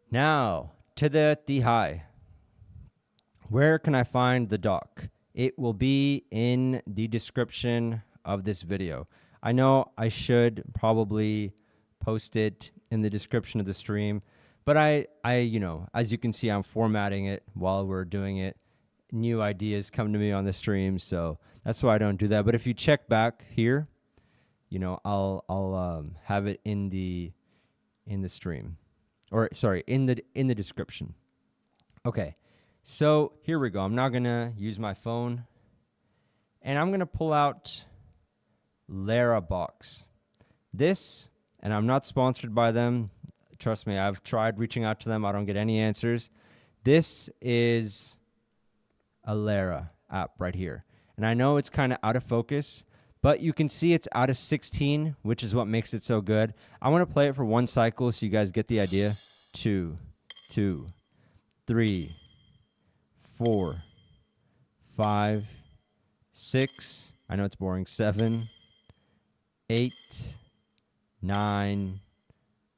Now, to the Tihai. Where can I find the doc? It will be in the description of this video. I know I should probably post it in the description of the stream, but I, you know, as you can see, I'm formatting it while we're doing it, new ideas come to me on the stream, so that's why I don't do that. But if you check back here, I'll have it in the stream, or sorry, in the description. Okay, so here we go. I'm now gonna use my phone, and I'm gonna pull out Lara Box. This, and I'm not sponsored by them. Trust me, I've tried reaching out to them. I don't get any answers. This is a Lara app right here. And I know it's kind of out of focus, but you can see it's out of 16, which is what makes it so good. I want to play it for one cycle so you guys get the idea. 2, 2, 3, 4, 5, 6. I know it's boring. 7, 8, 9,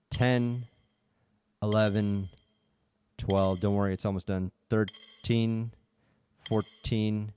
10, 11, 12. Don't worry, it's almost done. 13, 14,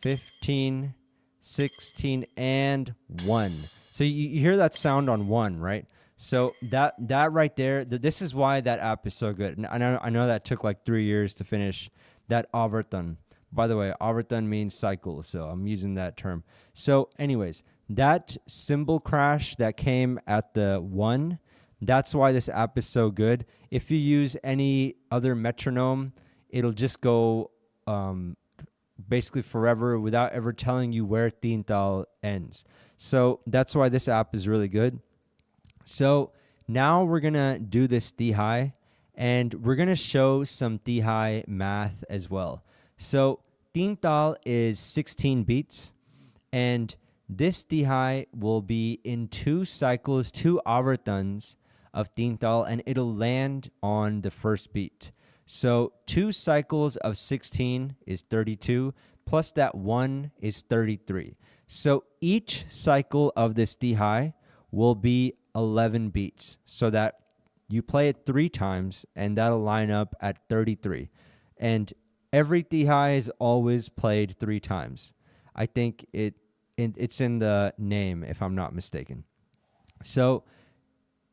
15, 16, and 1. So you hear that sound on 1, right? So that right there, this is why that app is so good. And I know that took like 3 years to finish that Avartan. By the way, Avartan means cycle, so I'm using that term. So anyways, that cymbal crash that came at the 1, that's why this app is so good. If you use any other metronome, it'll just go basically forever without ever telling you where Teentaal ends. So that's why this app is really good. So now we're going to do this Tihai, and we're going to show some Tihai math as well. So Teentaal is 16 beats, and this Tihai will be in 2 cycles, 2 Avartans of Teentaal, and it'll land on the first beat. So 2 cycles of 16 is 32, plus that 1 is 33. So each cycle of this Tihai will be 11 beats, so that you play it 3 times, and that'll line up at 33. And every Tihai is always played 3 times. I think it's in the name, if I'm not mistaken. So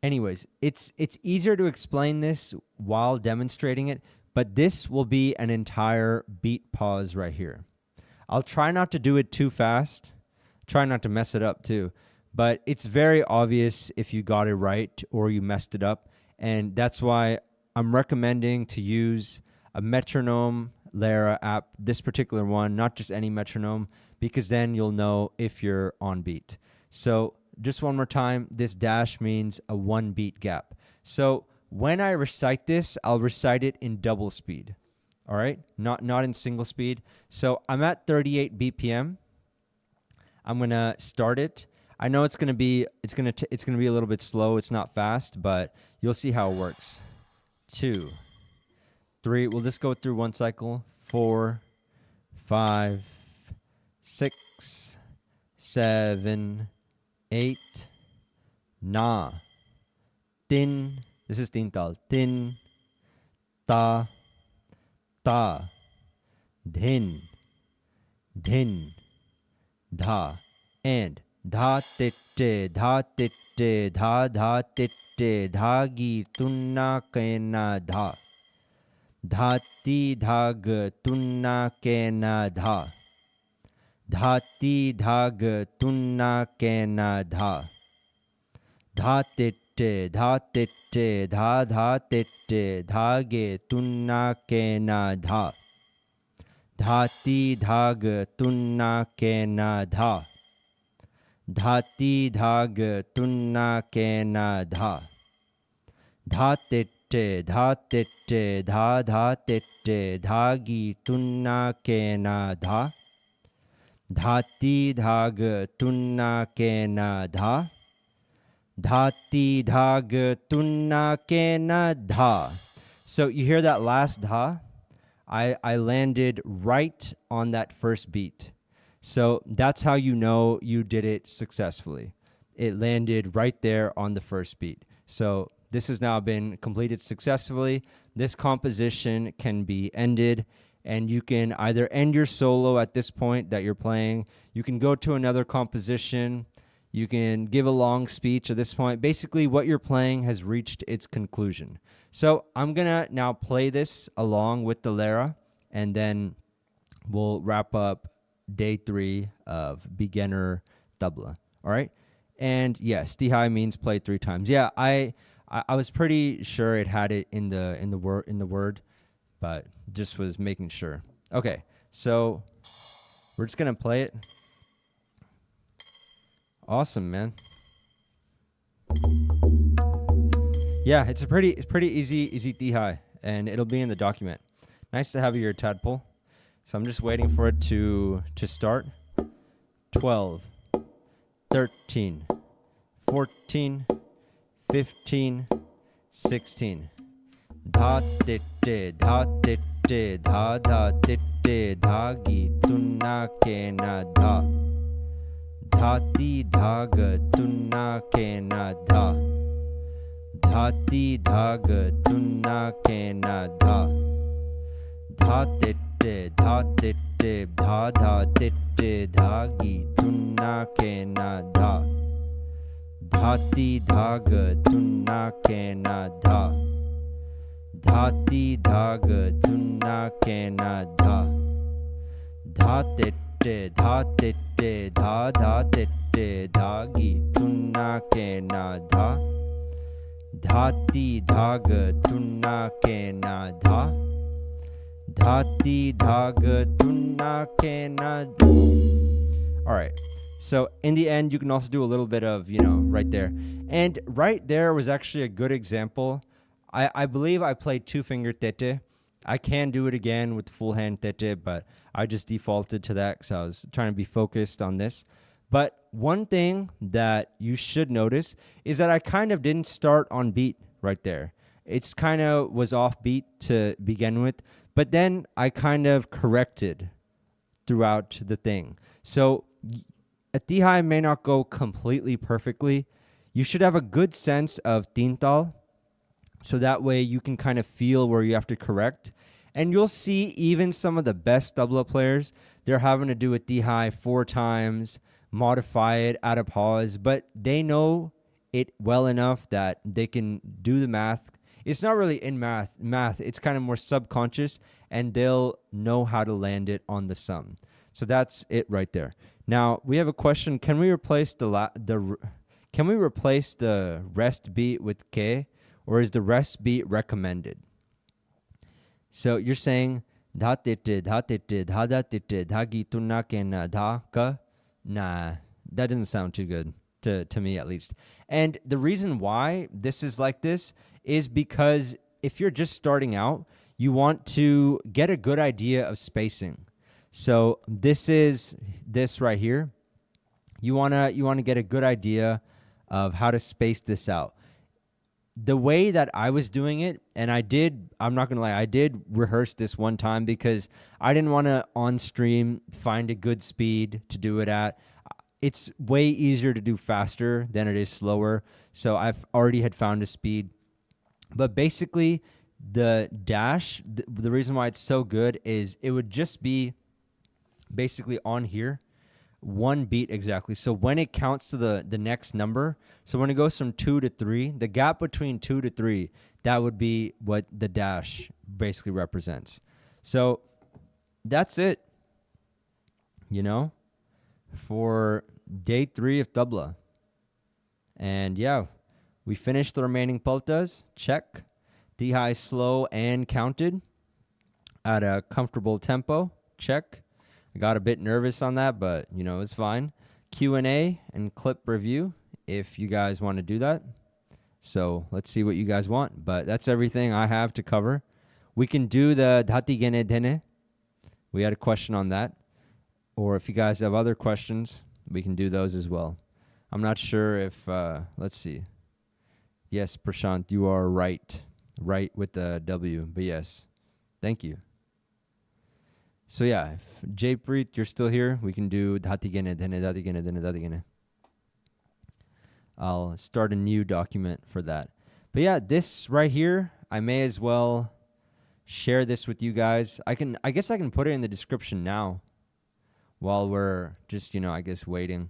anyways, it's easier to explain this while demonstrating it, but this will be an entire beat pause right here. I'll try not to do it too fast, try not to mess it up too, but it's very obvious if you got it right or you messed it up, and that's why I'm recommending to use a metronome Lara app, this particular one, not just any metronome, because then you'll know if you're on beat. So just one more time, this dash means a 1 beat gap. So when I recite this, I'll recite it in double speed. All right? Not in single speed. So I'm at 38 BPM. I'm going to start it. I know it's going to be a little bit slow. It's not fast, but you'll see how it works. 2, 3. We'll just go through one cycle. 4, 5, 6, 7, 8, na, tin. This is Teentaal. Tin, ta, ta, dhin, dhin, dha, and dha titte, dha titte, dha dha titte, dha gi tunna kena dha. Dhati dhag tunna kena dha. Dhati dhag tunna kena dha. Dha titte, dha titte, dha dha titte, dhage tunna kena dha. Dhati dhag tunna kena dha. Dhati dhag tunna kena dha. Dha titte, dha titte, dha dha titte, dhagi tunna kena dha. Dhati dhag tunna kena dha. Dhati dhag tunna kena dha. So you hear that last dha? I landed right on that first beat. So that's how you know you did it successfully. It landed right there on the first beat. So this has now been completed successfully. This composition can be ended, and you can either end your solo at this point that you're playing. You can go to another composition. You can give a long speech at this point. Basically, what you're playing has reached its conclusion. So I'm going to now play this along with the Lara, and then we'll wrap up day 3 of beginner tabla. All right. And yes, Tihai means play 3 times. Yeah, I was pretty sure it had it in the word, but just was making sure. Okay, so we're just gonna play it. Awesome, man. Yeah, it's pretty easy Tihai, and it'll be in the document. Nice to have your tadpole. So I'm just waiting for it to start. 12, 13, 14, 15, 16. Dha titte, dha titte, dha dha titte, dha gi tunna ke na dha. Dhati dhaga tunna ke na dha. Dhati dhaga tunna ke na dha. Dha titte, dha titte, dha dha titte, dha gi tunna ke na dha. Dhati dhaga tunna ke na dha. Dhati dhaga tunna ke na dha. Dha titte, dha titte, dha dha titte, dha gi tunna ke na dha. Dhati dhaga tunna ke na dha. Dhati dhaga tunna ke na dha. All right. So in the end, you can also do a little bit of, right there. And right there was actually a good example. I believe I played 2-finger tete. I can do it again with full hand tete, but I just defaulted to that because I was trying to be focused on this. But one thing that you should notice is that I kind of didn't start on beat right there. It's kind of was off beat to begin with, but then I kind of corrected throughout the thing. So a Tihai may not go completely perfectly. You should have a good sense of Teentaal, so that way you can kind of feel where you have to correct. And you'll see even some of the best tabla players, they're having to do a Tihai 4 times, modify it, add a pause, but they know it well enough that they can do the math. It's not really in math, it's kind of more subconscious, and they'll know how to land it on the sum. So that's it right there. Now we have a question: can we replace the rest beat with K, or is the rest beat recommended? So you're saying dha titte, dha titte, dha da titte, dha gi tunna ke na dha ka? Nah, that doesn't sound too good to me, at least. And the reason why this is like this is because if you're just starting out, you want to get a good idea of spacing. So this right here. You wanna get a good idea of how to space this out. The way that I was doing it, and I'm not gonna lie, I did rehearse this one time because I didn't want to on stream find a good speed to do it at. It's way easier to do faster than it is slower. So I've already had found a speed. But basically, the dash, the reason why it's so good is it would just be basically on here, 1 beat exactly. So when it counts to the next number, so when it goes from 2 to 3, the gap between 2 to 3, that would be what the dash basically represents. So that's it, for day 3 of Tabla. And yeah, we finished the remaining paltas. Check. Tihai slow and counted at a comfortable tempo. Check. I got a bit nervous on that, but it's fine. Q&A and clip review if you guys want to do that. So let's see what you guys want. But that's everything I have to cover. We can do the dhati gene dene. We had a question on that. Or if you guys have other questions, we can do those as well. I'm not sure if, let's see. Yes, Prashant, you are right. Right with the W, but yes. Thank you. So yeah, if Jaypreet, you're still here, we can do dhati gene dene, dhati gene dene, dhati gene. I'll start a new document for that. But yeah, this right here, I may as well share this with you guys. I guess I can put it in the description now while we're just, I guess waiting.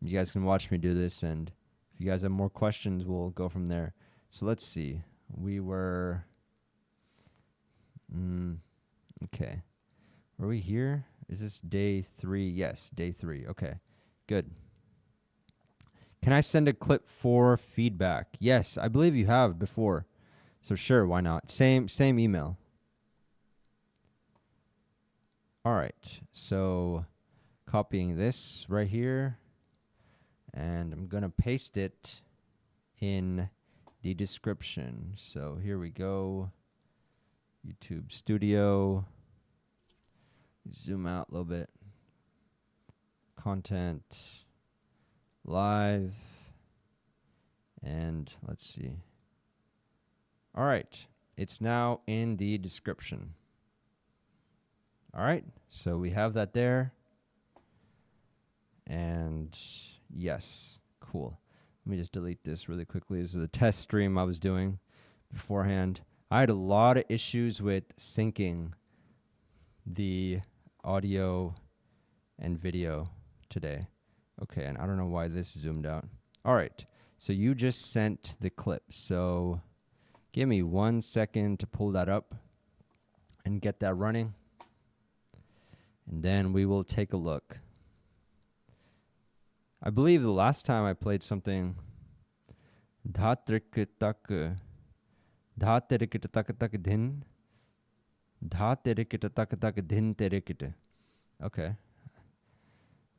You guys can watch me do this, and if you guys have more questions, we'll go from there. So let's see. We were okay. Are we here? Is this day 3? Yes, day 3. Okay, good. Can I send a clip for feedback? Yes, I believe you have before. So sure, why not? Same email. All right, so copying this right here, and I'm gonna paste it in the description. So here we go. YouTube Studio. Zoom out a little bit. Content. Live. And let's see. All right. It's now in the description. All right. So we have that there. And yes. Cool. Let me just delete this really quickly. This is a test stream I was doing beforehand. I had a lot of issues with syncing the audio and video today. Okay, and I don't know why this zoomed out. All right, so you just sent the clip. So give me 1 second to pull that up and get that running. And then we will take a look. I believe the last time I played something. Okay.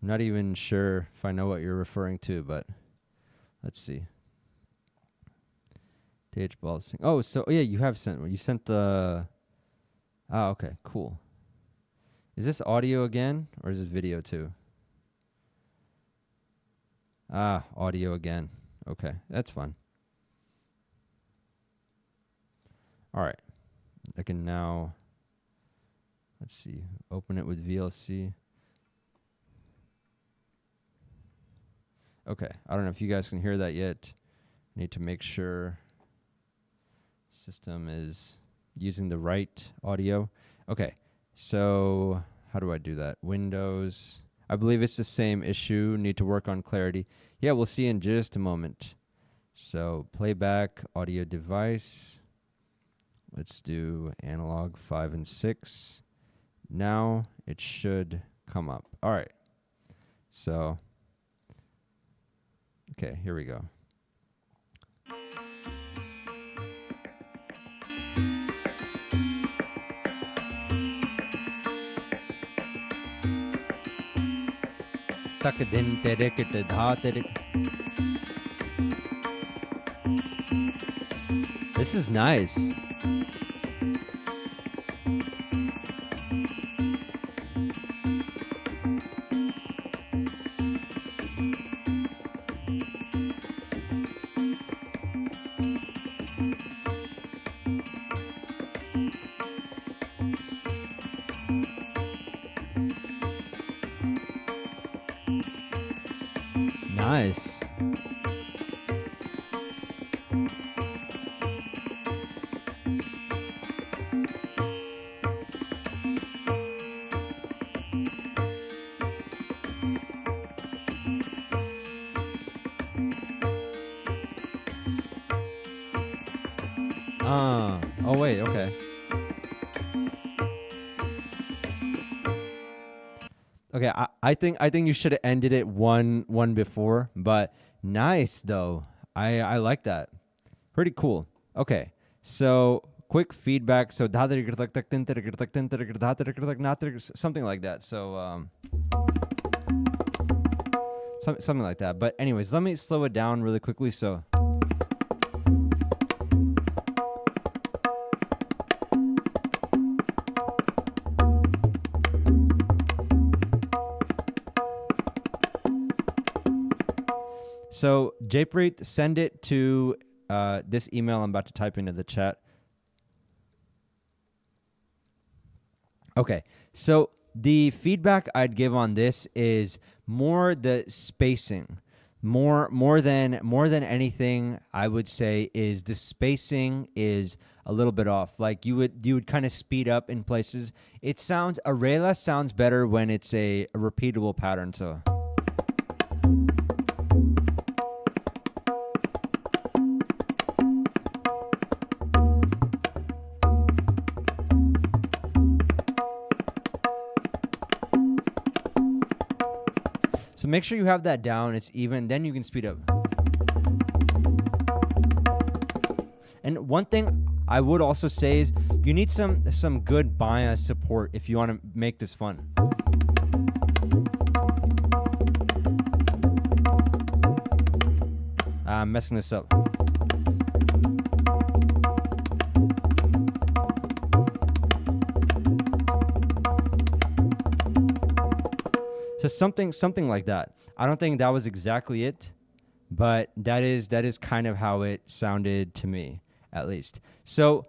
I'm not even sure if I know what you're referring to, but let's see. Bols. Oh, so yeah, you have sent one. You sent the. Ah, okay, cool. Is this audio again, or is this video too? Ah, audio again. Okay, that's fine. All right, I can now, let's see, open it with VLC. Okay, I don't know if you guys can hear that yet. Need to make sure system is using the right audio. Okay, so how do I do that? Windows. I believe it's the same issue. Need to work on clarity. Yeah, we'll see in just a moment. So playback, audio device. Let's do analog 5 and 6. Now it should come up. All right. So, okay, here we go. This is nice. Nice. Oh wait, okay. Okay, I think you should have ended it one before, but nice though. I like that. Pretty cool. Okay, so quick feedback. So something like that. So something like that. But anyways, let me slow it down really quickly. So. So, Japreet, send it to this email I'm about to type into the chat. Okay, so the feedback I'd give on this is more the spacing. More than anything, I would say is the spacing is a little bit off. Like you would kind of speed up in places. It sounds Arela sounds better when it's a repeatable pattern. So. So make sure you have that down. It's even. Then you can speed up. And one thing I would also say is you need some good baya support if you want to make this fun. I'm messing this up. So something like that. I don't think that was exactly it, but that is kind of how it sounded to me, at least. So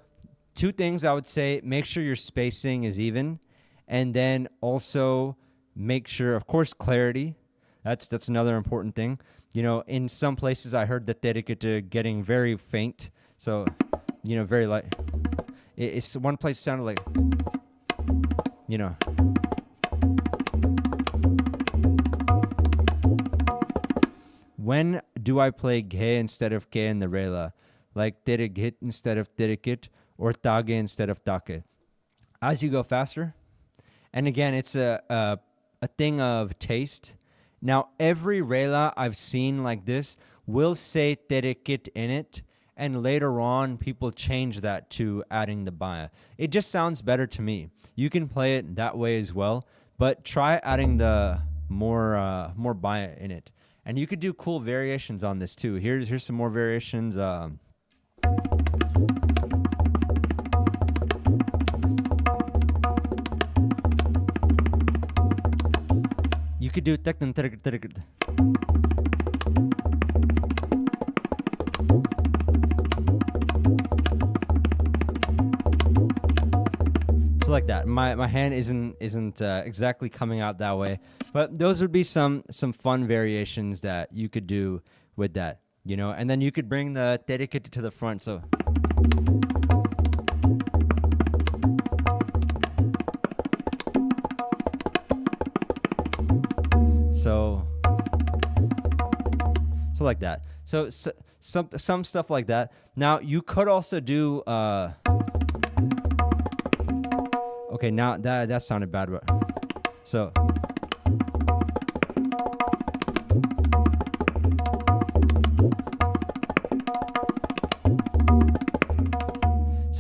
2 things I would say: make sure your spacing is even, and then also make sure, of course, clarity. That's another important thing. You know, in some places I heard that they get getting very faint. So, you know, very light. It's one place sounded like, you know. When do I play ge instead of ke in the rela? Like terigit instead of terikit, or tage instead of take? As you go faster. And again, it's a thing of taste. Now, every rela I've seen like this will say terikit in it, and later on people change that to adding the baya. It just sounds better to me. You can play it that way as well, but try adding the more baya in it. And you could do cool variations on this too. Here's some more variations. You could do so like that. My hand isn't exactly coming out that way, but those would be some fun variations that you could do with that, you know. And then you could bring the terikit to the front. So like that. So some stuff like that. Now you could also do. Okay, now that sounded bad, but so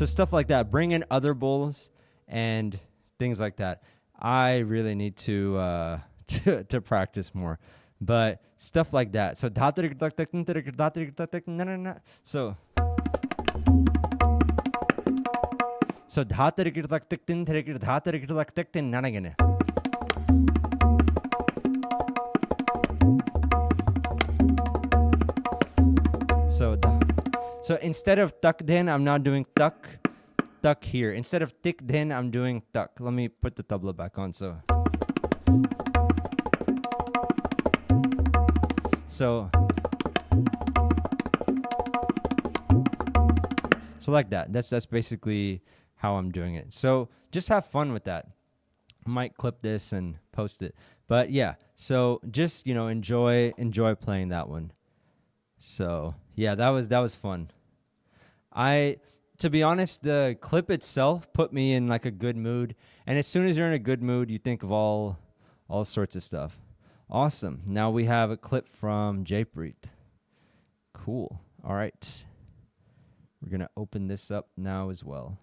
stuff like that. Bring in other bowls and things like that. I really need to practice more, but stuff like that. So so instead of tuck then, I'm now doing tuck here. Instead of tick then, I'm doing tuck. Let me put the tabla back on. So like that. That's basically how I'm doing it. So just have fun with that. I might clip this and post it. But yeah, so just, you know, enjoy playing that one. So yeah, that was fun. To be honest, the clip itself put me in like a good mood. And as soon as you're in a good mood, you think of all sorts of stuff. Awesome. Now we have a clip from Japreet. Cool. All right. We're going to open this up now as well.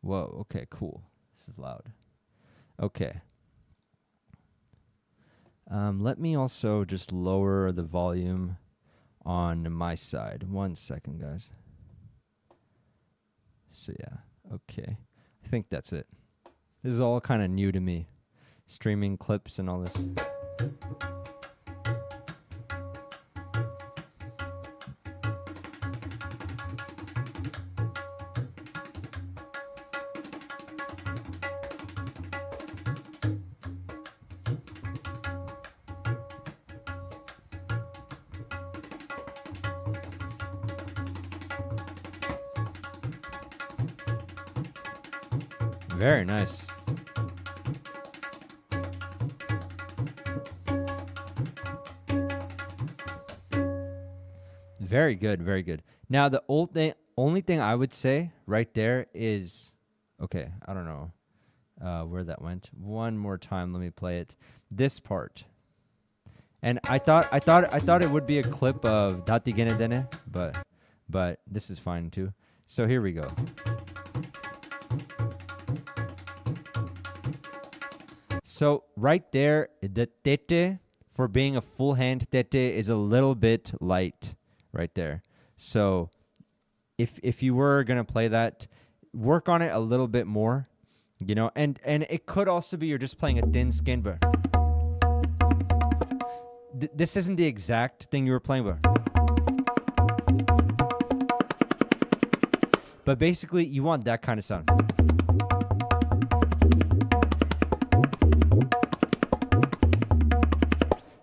Whoa, okay, cool. This is loud. Okay. Let me also just lower the volume on my side. 1 second, guys. So yeah, okay. I think that's it. This is all kind of new to me. Streaming clips and all this. Very nice. Very good, very good. Now the only thing I would say right there is, okay, I don't know. where that went. One more time. Let me play it. This part. And I thought it would be a clip of Dati Gene Dene, but this is fine too. So here we go. So right there, the tete for being a full hand tete is a little bit light right there. So if you were gonna play that, work on it a little bit more, you know. And it could also be you're just playing a thin skin, but this isn't the exact thing you were playing, but basically you want that kind of sound.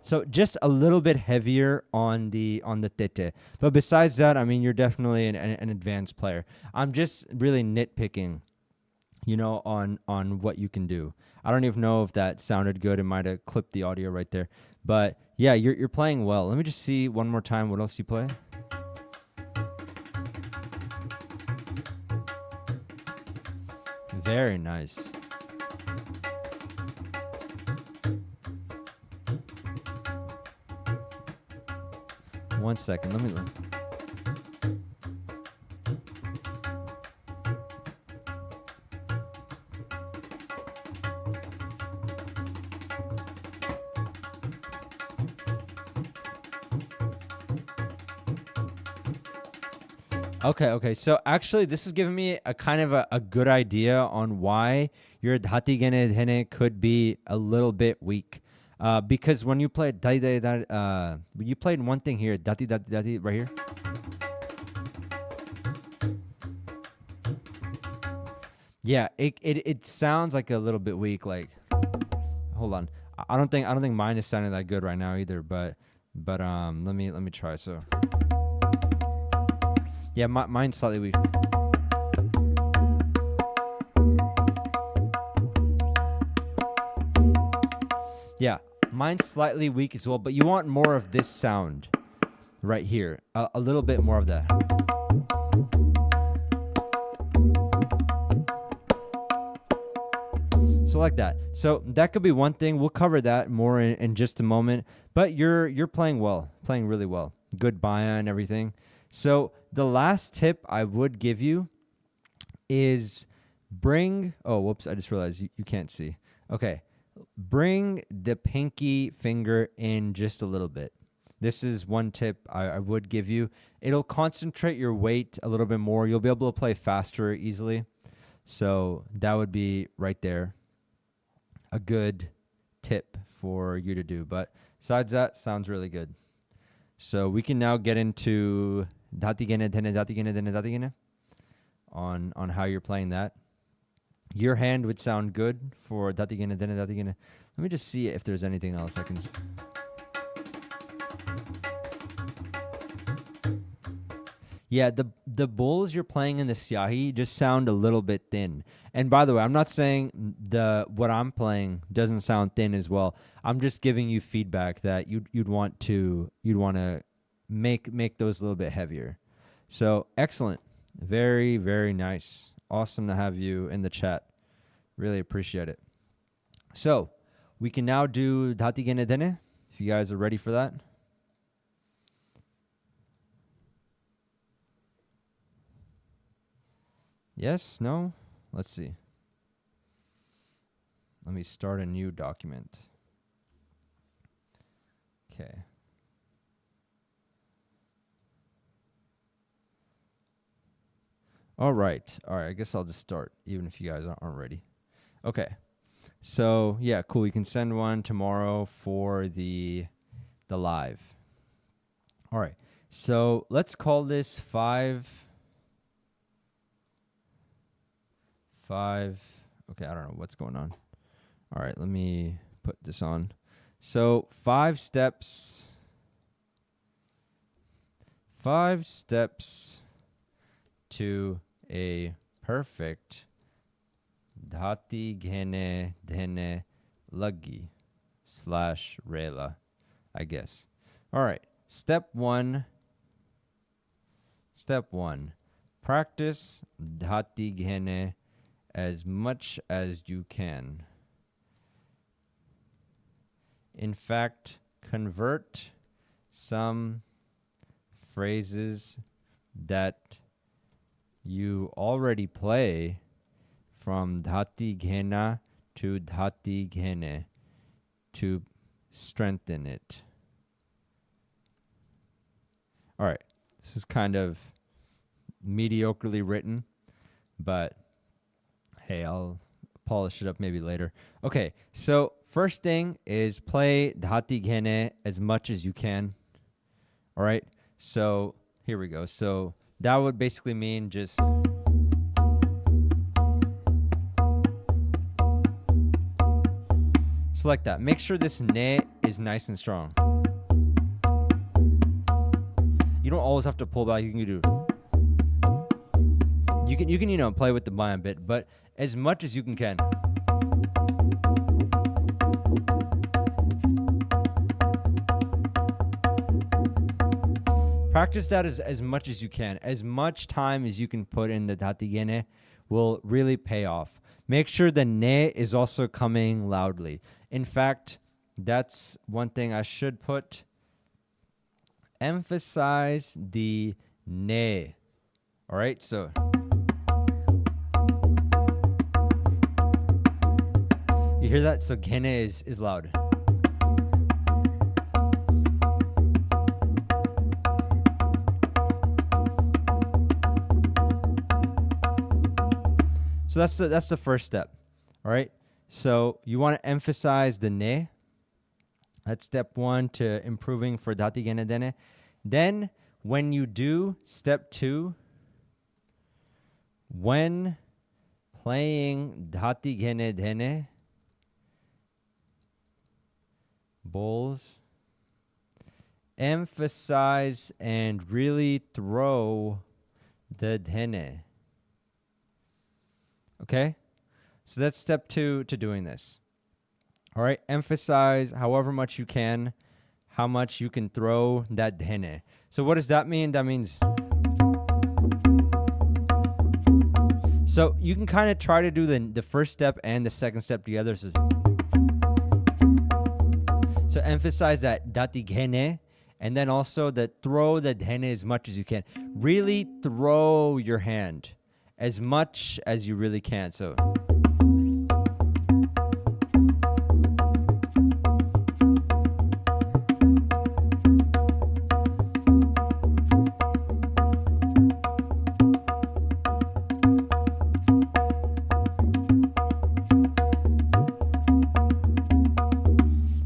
So just a little bit heavier on the tete. But besides that, I mean, you're definitely an advanced player. I'm just really nitpicking, you know, on what you can do. I don't even know if that sounded good. It might have clipped the audio right there. But yeah, you're playing well. Let me just see one more time what else you play. Very nice. One second, let me look. Okay. So actually, this is giving me a kind of a good idea on why your Dhati Gene Dhene could be a little bit weak. Because when you played you played one thing here, Dati right here. Yeah, it sounds like a little bit weak. Like, hold on, I don't think mine is sounding that good right now either. But let me try. So yeah, mine's slightly weak. Yeah, mine's slightly weak as well, but you want more of this sound right here. A little bit more of that. So like that. So that could be one thing. We'll cover that more in just a moment. But you're playing well, playing really well. Good baya and everything. So the last tip I would give you is oh, whoops, I just realized you can't see. Okay. Bring the pinky finger in just a little bit. This is one tip I would give you. It'll concentrate your weight a little bit more. You'll be able to play faster easily. So that would be right there. A good tip for you to do. But besides that, sounds really good. So we can now get into Dhati Gene Dhene, Dhati Gene Dhene, Dhati Gene on how you're playing that. Your hand would sound good for Dhati Gene Dhene, Dhati Gene. Let me just see if there's anything else I can. Yeah, the bowls you're playing in the Syahi just sound a little bit thin. And by the way, I'm not saying what I'm playing doesn't sound thin as well. I'm just giving you feedback that you'd want to make those a little bit heavier. So excellent, very very nice, awesome to have you in the chat. Really appreciate it. So we can now do Dhati Gene Dhene if you guys are ready for that. Yes? No? Let's see. Let me start a new document. Okay. All right. I guess I'll just start, even if you guys aren't ready. Okay. So, yeah, cool. You can send one tomorrow for the live. All right. So, let's call this 5. Okay, I don't know what's going on. All right, let me put this on. So 5 steps. 5 steps to a perfect Dhati Gene Dhene Lagi / Rela, I guess. All right, step 1. Practice Dhati Gene as much as you can. In fact, convert some phrases that you already play from dhati ghena to dhati ghene to strengthen it. All right, this is kind of mediocrely written, but hey, I'll polish it up maybe later. Okay, so first thing is play dhati ghene as much as you can. All right, so here we go. So that would basically mean just like that. Make sure this ne is nice and strong. You don't always have to pull back. You can do. You can play with the bayan bit, but as much as you can. Practice that as much as you can. As much time as you can put in the dhati ghene will really pay off. Make sure the ne is also coming loudly. In fact, that's one thing I should put. Emphasize the ne. All right, so you hear that? So ghene is loud. So that's the first step. All right. So you want to emphasize the ne. That's step one to improving for dhati ghene dene. Then when you do step two, when playing dhati ghene dene, bols, emphasize and really throw the dhene. Okay? So that's step two to doing this. All right? Emphasize however much you can, how much you can throw that dhene. So what does that mean? That means... So you can kind of try to do the first step and the second step together. So emphasize that dhati ghene, and then also that throw the dhene as much as you can. Really throw your hand as much as you really can. So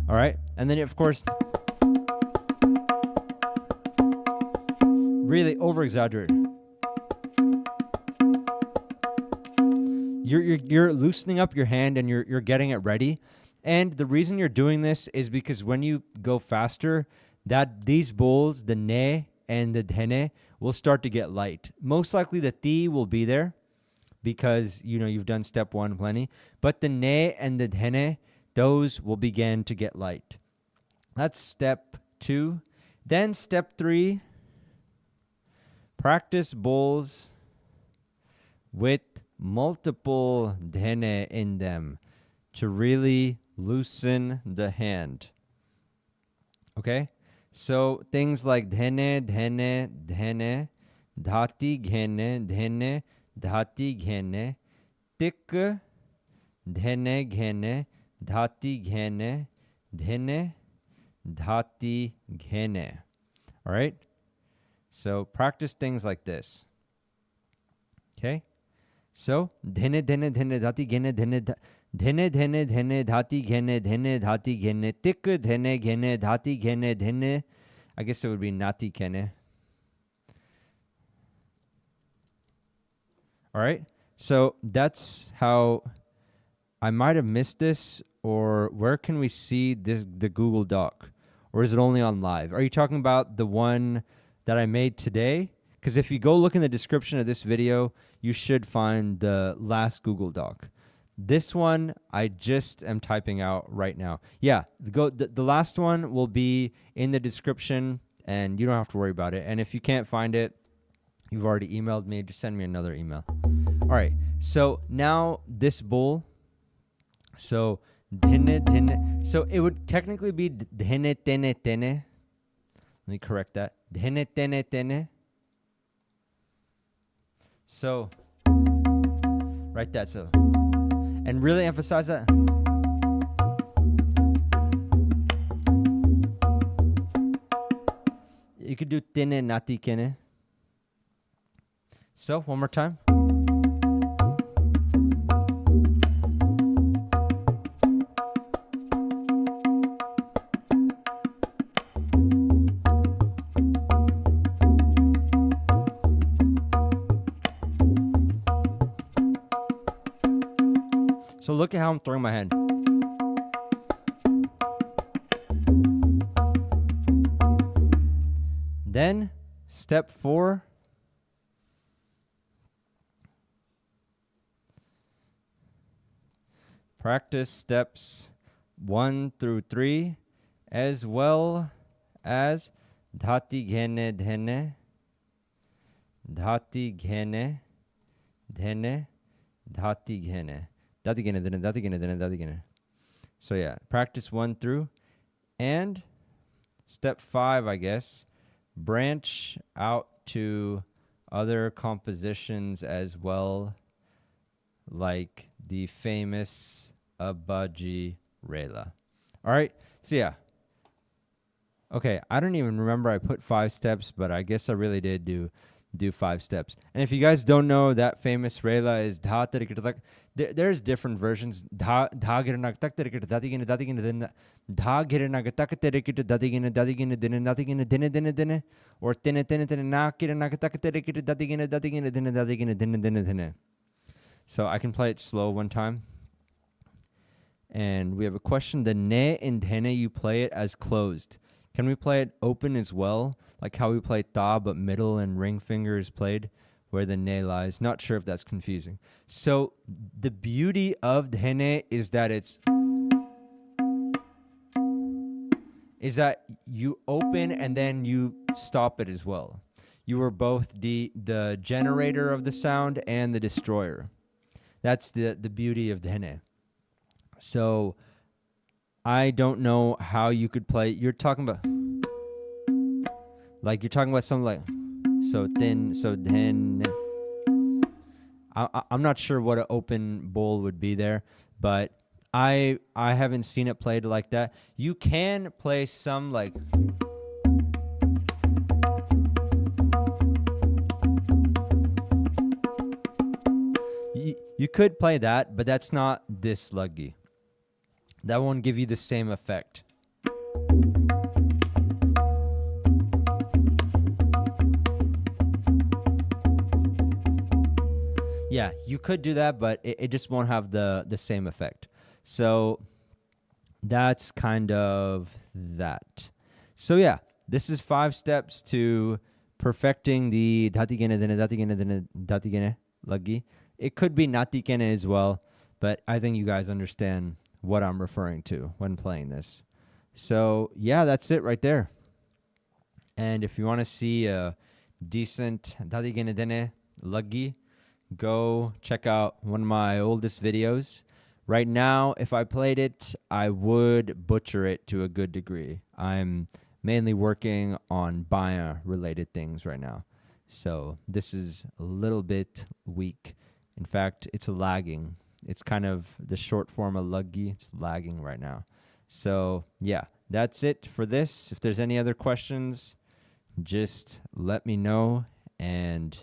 all right, and then of course really over exaggerate. You're loosening up your hand and you're getting it ready. And the reason you're doing this is because when you go faster, that these bowls, the ne and the dhene, will start to get light. Most likely the ti will be there because you've done step one plenty. But the ne and the dhene, those will begin to get light. That's step two. Then step three, practice bowls with multiple dhene in them to really loosen the hand. Okay? So things like dhene, dhene, dhene, dhati ghene, dhene, dhati ghene, tik, dhene, ghene, dhati ghene, dhene, dhati ghene. All right? So practice things like this. Okay? So dhene dhene dhene dhati ghene dhene dhene dhene dhene dhati ghene dhene dhati ghene tik dhene ghene dhati ghene dhene. I guess it would be nati ghene. All right. So that's how I might have missed this, or where can we see the Google Doc, or is it only on live? Are you talking about the one that I made today? Because if you go look in the description of this video, you should find the last Google Doc. This one, I just am typing out right now. Yeah, the last one will be in the description, and you don't have to worry about it. And if you can't find it, you've already emailed me, just send me another email. All right, So now this bowl, so dhine dhine, so it would technically be dhine tene tene. Let me correct that. Dhine tene tene. So write that, so, and really emphasize that. You could do tene nati kene. So one more time. So look at how I'm throwing my hand. Then, step 4. Practice steps 1 through 3, as well as dhati ghene dhene, dhati ghene dhene, dhati ghene. Dhati ghene dhene, dhati ghene dhene, dhati ghene. So yeah, practice 1 through. And step 5, I guess, branch out to other compositions as well, like the famous Abaji Rela. All right, so yeah. Okay, I don't even remember I put 5 steps, but I guess I really did do 5 steps. And if you guys don't know, that famous Rela is dha tarikita. There's different versions. Dha girnak tak tarikita datigina datigina then dha girnak tak tarikita datigina datigina din datigina din or tene tene tene na girnak tak tarikita datigina datigina din datigina din. So I can play it slow one time. And we have a question. The ne and dhene, you play it as closed. Can we play it open as well? Like how we play ta, but middle and ring finger is played where the ne lies. Not sure if that's confusing. So the beauty of dhene is that you open and then you stop it as well. You are both the generator of the sound and the destroyer. That's the beauty of dhene. So I don't know how you could play. You're talking about something like so thin, so then. I'm not sure what an open bowl would be there, but I haven't seen it played like that. You can play some like. You could play that, but that's not this luggy. That won't give you the same effect. Yeah, you could do that, but it just won't have the same effect. So that's kind of that. So yeah, this is 5 steps to perfecting the dhatigene dene dhatigene dene dhatigene luggi. It could be natikene as well, but I think you guys understand what I'm referring to when playing this. So yeah, that's it right there. And if you want to see a decent dhatigene dene luggi, go check out one of my oldest videos. Right now, if I played it, I would butcher it to a good degree. I'm mainly working on Baya related things right now. So this is a little bit weak. In fact, it's lagging. It's kind of the short form of luggi. It's lagging right now. So yeah, that's it for this. If there's any other questions, just let me know. And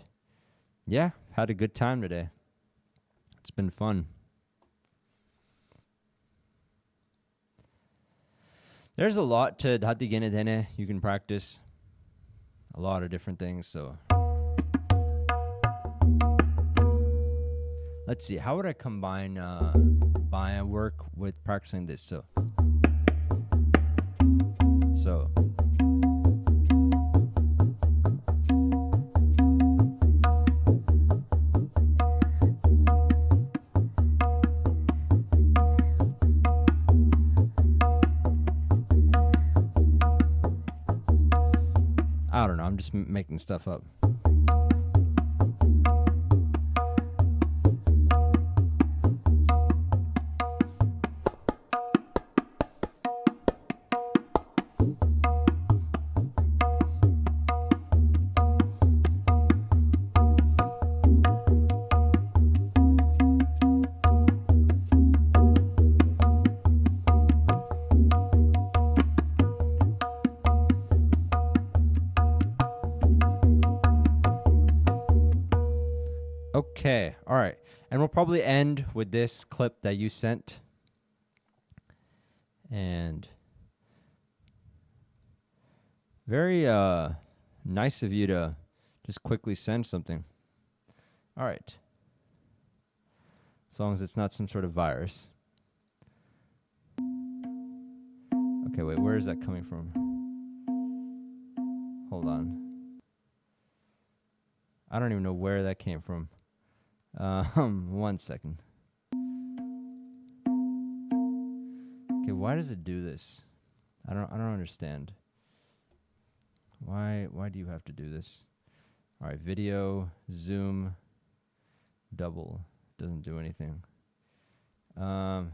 yeah, had a good time today. It's been fun. There's a lot to dhatigene dene you can practice. A lot of different things, so. Let's see, how would I combine Baya work with practicing this? So. I don't know, I'm just making stuff up. Okay, all right. And we'll probably end with this clip that you sent. And very nice of you to just quickly send something. All right. As long as it's not some sort of virus. Okay, wait, where is that coming from? Hold on. I don't even know where that came from. 1 second. Okay, why does it do this? I don't understand. Why do you have to do this? All right, video, zoom, double. Doesn't do anything. Why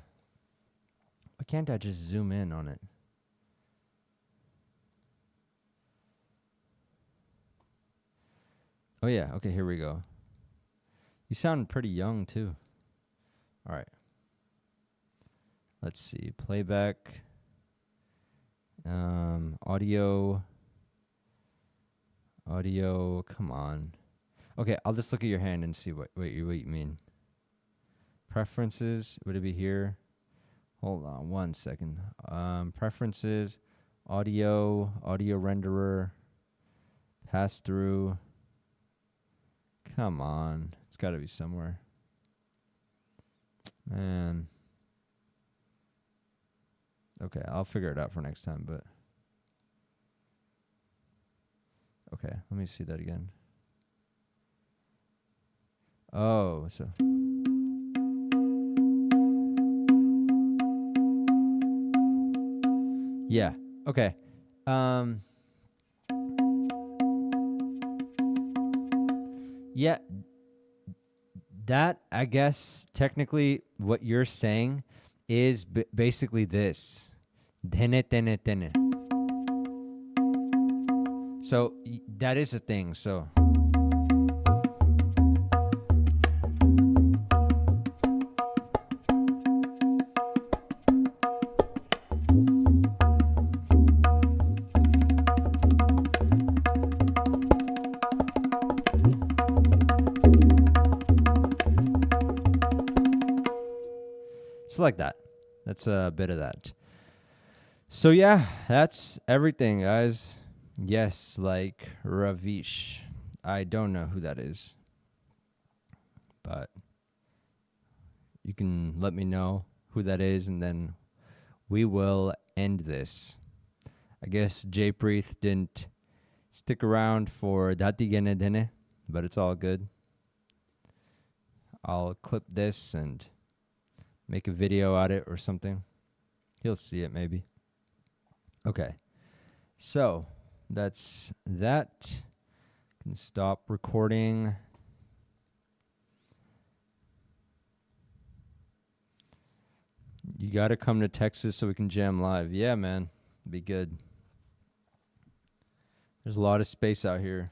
can't I just zoom in on it? Oh yeah, okay, here we go. You sound pretty young too. All right. Let's see, playback, audio, come on. Okay, I'll just look at your hand and see what you mean. Preferences, would it be here? Hold on 1 second. Preferences, audio renderer, pass through. Come on, it's gotta be somewhere. Man. Okay, I'll figure it out for next time, but okay, let me see that again. Oh, so yeah, okay. Yeah, that, I guess, technically what you're saying is basically this. Dene, dene, dene. So that is a thing. So like that. That's a bit of that. So yeah, that's everything, guys. Yes, like Ravish. I don't know who that is, but you can let me know who that is, and then we will end this. I guess Jaypreet didn't stick around for Dati Gene Dene, but it's all good. I'll clip this and make a video out of it or something. He'll see it maybe. Okay. So that's that. Can stop recording. You got to come to Texas so we can jam live. Yeah, man. Be good. There's a lot of space out here.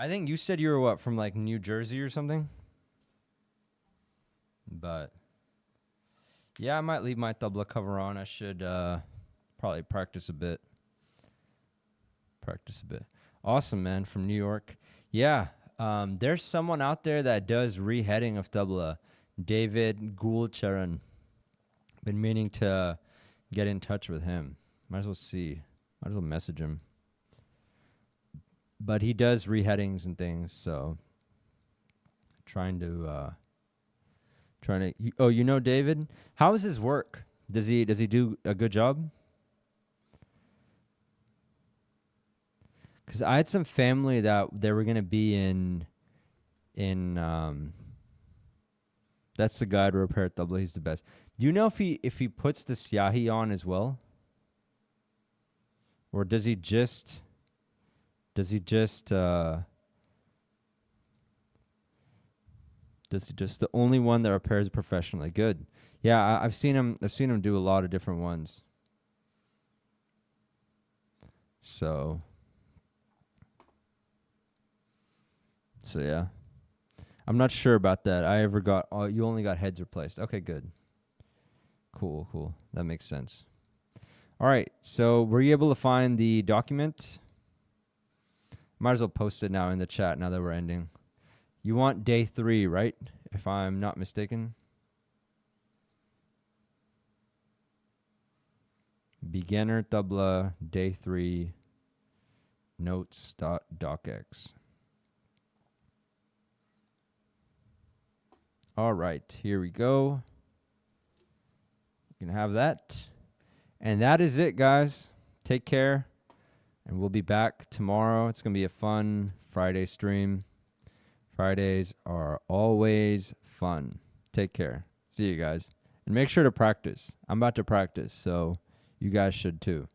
I think you said you were what, from like New Jersey or something? But yeah, I might leave my tabla cover on. I should probably practice a bit. Awesome, man, from New York. Yeah, there's someone out there that does reheading of tabla. David Gulcharan. Been meaning to get in touch with him. Might as well see. Might as well message him. But he does reheadings and things, so trying to you know David? How is his work? Does he do a good job? Cuz I had some family that they were going to be in that's the guy to repair tabla. He's the best. Do you know if he puts the syahi on as well? Or does he just the only one that repairs professionally? Good. Yeah, I've seen him do a lot of different ones. So yeah. I'm not sure about that. You only got heads replaced. Okay, good. Cool. That makes sense. All right. So were you able to find the document? Might as well post it now in the chat now that we're ending. You want day 3, right? If I'm not mistaken. Beginner tabla day 3 notes.docx. All right, here we go. You can have that. And that is it, guys. Take care. And we'll be back tomorrow. It's going to be a fun Friday stream. Fridays are always fun. Take care. See you guys. And make sure to practice. I'm about to practice, so you guys should too.